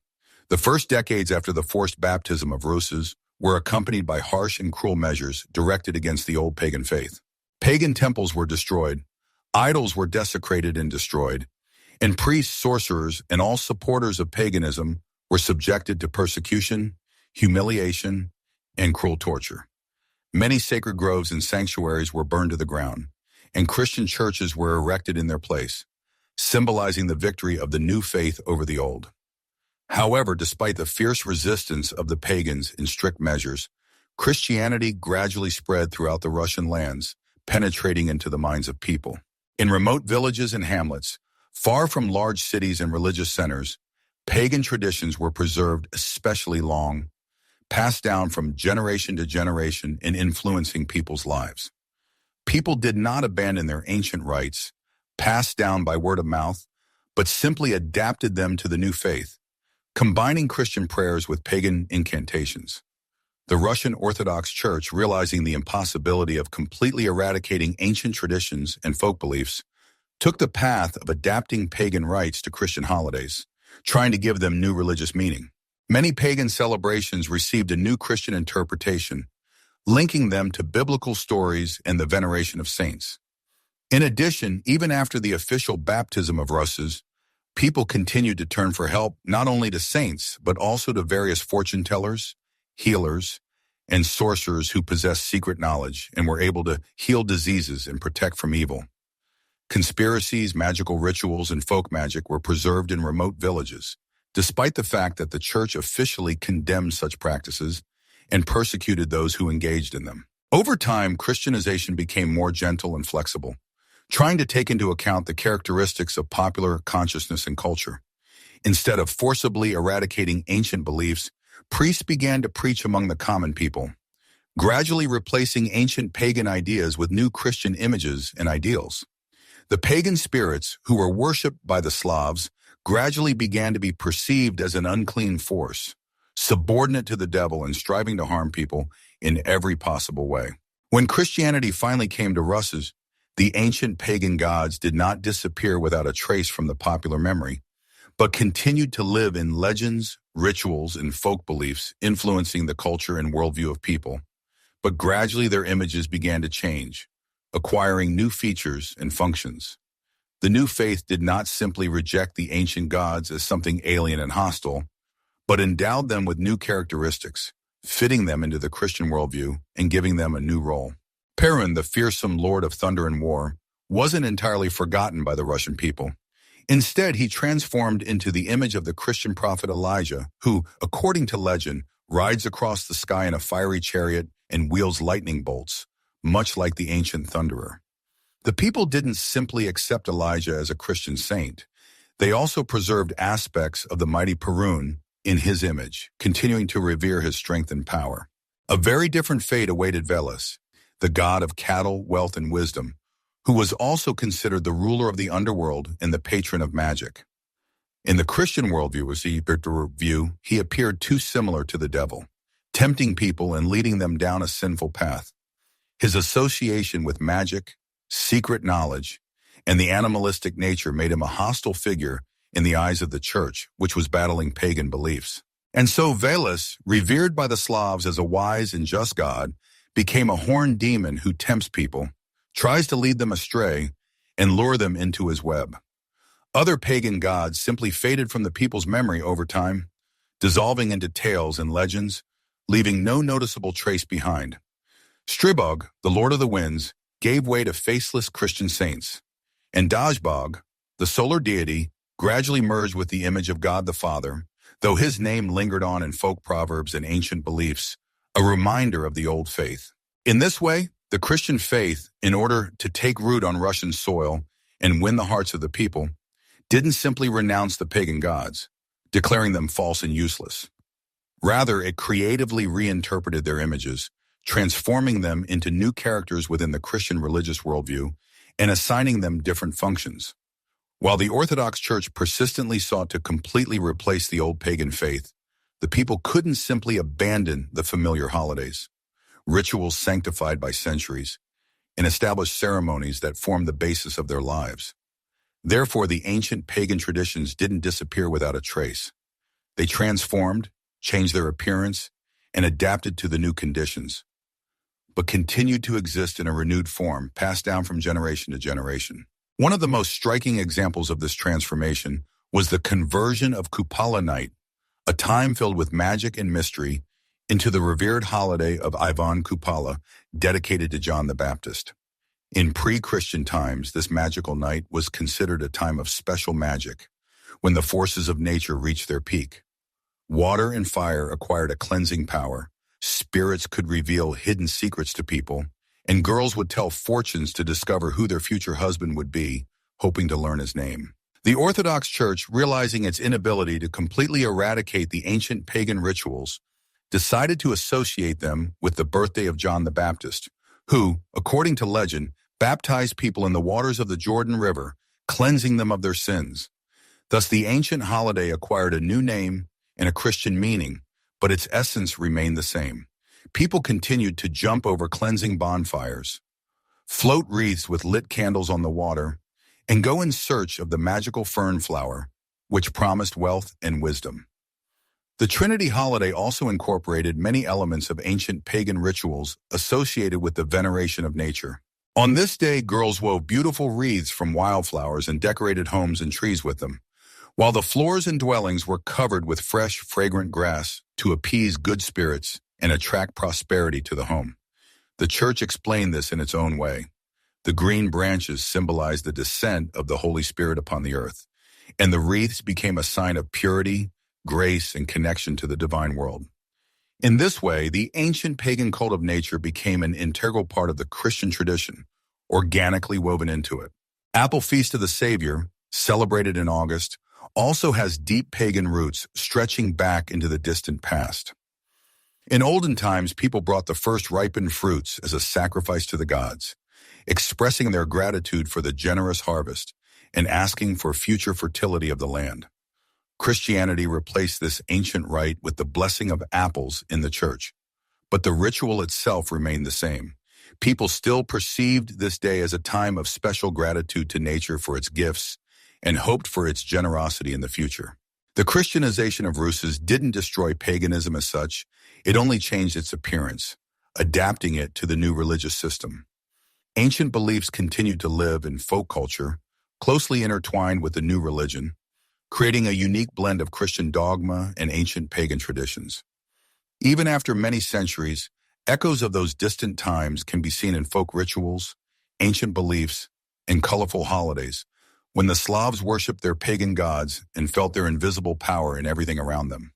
The first decades after the forced baptism of Russes were accompanied by harsh and cruel measures directed against the old pagan faith. Pagan temples were destroyed, idols were desecrated and destroyed, and priests, sorcerers, and all supporters of paganism were subjected to persecution, humiliation, and cruel torture. Many sacred groves and sanctuaries were burned to the ground, and Christian churches were erected in their place, symbolizing the victory of the new faith over the old. However, despite the fierce resistance of the pagans and strict measures, Christianity gradually spread throughout the Russian lands, penetrating into the minds of people. In remote villages and hamlets, far from large cities and religious centers, pagan traditions were preserved especially long, passed down from generation to generation and influencing people's lives. People did not abandon their ancient rites, passed down by word of mouth, but simply adapted them to the new faith, combining Christian prayers with pagan incantations. The Russian Orthodox Church, realizing the impossibility of completely eradicating ancient traditions and folk beliefs, took the path of adapting pagan rites to Christian holidays, trying to give them new religious meaning. Many pagan celebrations received a new Christian interpretation, linking them to biblical stories and the veneration of saints. In addition, even after the official baptism of Russes, people continued to turn for help not only to saints, but also to various fortune tellers, healers, and sorcerers who possessed secret knowledge and were able to heal diseases and protect from evil. Conspiracies, magical rituals, and folk magic were preserved in remote villages, despite the fact that the church officially condemned such practices and persecuted those who engaged in them. Over time, Christianization became more gentle and flexible, trying to take into account the characteristics of popular consciousness and culture. Instead of forcibly eradicating ancient beliefs, priests began to preach among the common people, gradually replacing ancient pagan ideas with new Christian images and ideals. The pagan spirits, who were worshipped by the Slavs, gradually began to be perceived as an unclean force, subordinate to the devil and striving to harm people in every possible way. When Christianity finally came to Russes, the ancient pagan gods did not disappear without a trace from the popular memory, but continued to live in legends, rituals, and folk beliefs, influencing the culture and worldview of people. But gradually their images began to change, acquiring new features and functions. The new faith did not simply reject the ancient gods as something alien and hostile, but endowed them with new characteristics, fitting them into the Christian worldview and giving them a new role. Perun, the fearsome lord of thunder and war, wasn't entirely forgotten by the Russian people. Instead, he transformed into the image of the Christian prophet Elijah, who, according to legend, rides across the sky in a fiery chariot and wields lightning bolts, much like the ancient thunderer. The people didn't simply accept Elijah as a Christian saint. They also preserved aspects of the mighty Perun in his image, continuing to revere his strength and power. A very different fate awaited Veles, the god of cattle, wealth, and wisdom, who was also considered the ruler of the underworld and the patron of magic. In the Christian worldview, he appeared too similar to the devil, tempting people and leading them down a sinful path. His association with magic, secret knowledge, and the animalistic nature made him a hostile figure in the eyes of the church, which was battling pagan beliefs. And so Veles, revered by the Slavs as a wise and just god, became a horned demon who tempts people, tries to lead them astray, and lure them into his web. Other pagan gods simply faded from the people's memory over time, dissolving into tales and legends, leaving no noticeable trace behind. Stribog, the lord of the winds, gave way to faceless Christian saints, and Dajbog, the solar deity, gradually merged with the image of God the Father, though his name lingered on in folk proverbs and ancient beliefs, a reminder of the old faith. In this way, the Christian faith, in order to take root on Russian soil and win the hearts of the people, didn't simply renounce the pagan gods, declaring them false and useless. Rather, it creatively reinterpreted their images, transforming them into new characters within the Christian religious worldview and assigning them different functions. While the Orthodox Church persistently sought to completely replace the old pagan faith, the people couldn't simply abandon the familiar holidays, rituals sanctified by centuries, and established ceremonies that formed the basis of their lives. Therefore, the ancient pagan traditions didn't disappear without a trace. They transformed, changed their appearance, and adapted to the new conditions, but continued to exist in a renewed form, passed down from generation to generation. One of the most striking examples of this transformation was the conversion of Kupala Night, a time filled with magic and mystery, into the revered holiday of Ivan Kupala, dedicated to John the Baptist. In pre-Christian times, this magical night was considered a time of special magic, when the forces of nature reached their peak. Water and fire acquired a cleansing power, spirits could reveal hidden secrets to people, and girls would tell fortunes to discover who their future husband would be, hoping to learn his name. The Orthodox Church, realizing its inability to completely eradicate the ancient pagan rituals, decided to associate them with the birthday of John the Baptist, who, according to legend, baptized people in the waters of the Jordan River, cleansing them of their sins. Thus, the ancient holiday acquired a new name and a Christian meaning, but its essence remained the same. People continued to jump over cleansing bonfires, float wreaths with lit candles on the water, and go in search of the magical fern flower, which promised wealth and wisdom. The Trinity holiday also incorporated many elements of ancient pagan rituals associated with the veneration of nature. On this day, girls wove beautiful wreaths from wildflowers and decorated homes and trees with them, while the floors and dwellings were covered with fresh, fragrant grass to appease good spirits and attract prosperity to the home. The church explained this in its own way. The green branches symbolized the descent of the Holy Spirit upon the earth, and the wreaths became a sign of purity, grace, and connection to the divine world. In this way, the ancient pagan cult of nature became an integral part of the Christian tradition, organically woven into it. Apple Feast of the Savior, celebrated in August, also has deep pagan roots stretching back into the distant past. In olden times, people brought the first ripened fruits as a sacrifice to the gods, expressing their gratitude for the generous harvest and asking for future fertility of the land. Christianity replaced this ancient rite with the blessing of apples in the church, but the ritual itself remained the same. People still perceived this day as a time of special gratitude to nature for its gifts and hoped for its generosity in the future. The Christianization of Russes didn't destroy paganism as such, it only changed its appearance, adapting it to the new religious system. Ancient beliefs continued to live in folk culture, closely intertwined with the new religion, creating a unique blend of Christian dogma and ancient pagan traditions. Even after many centuries, echoes of those distant times can be seen in folk rituals, ancient beliefs, and colorful holidays, when the Slavs worshipped their pagan gods and felt their invisible power in everything around them.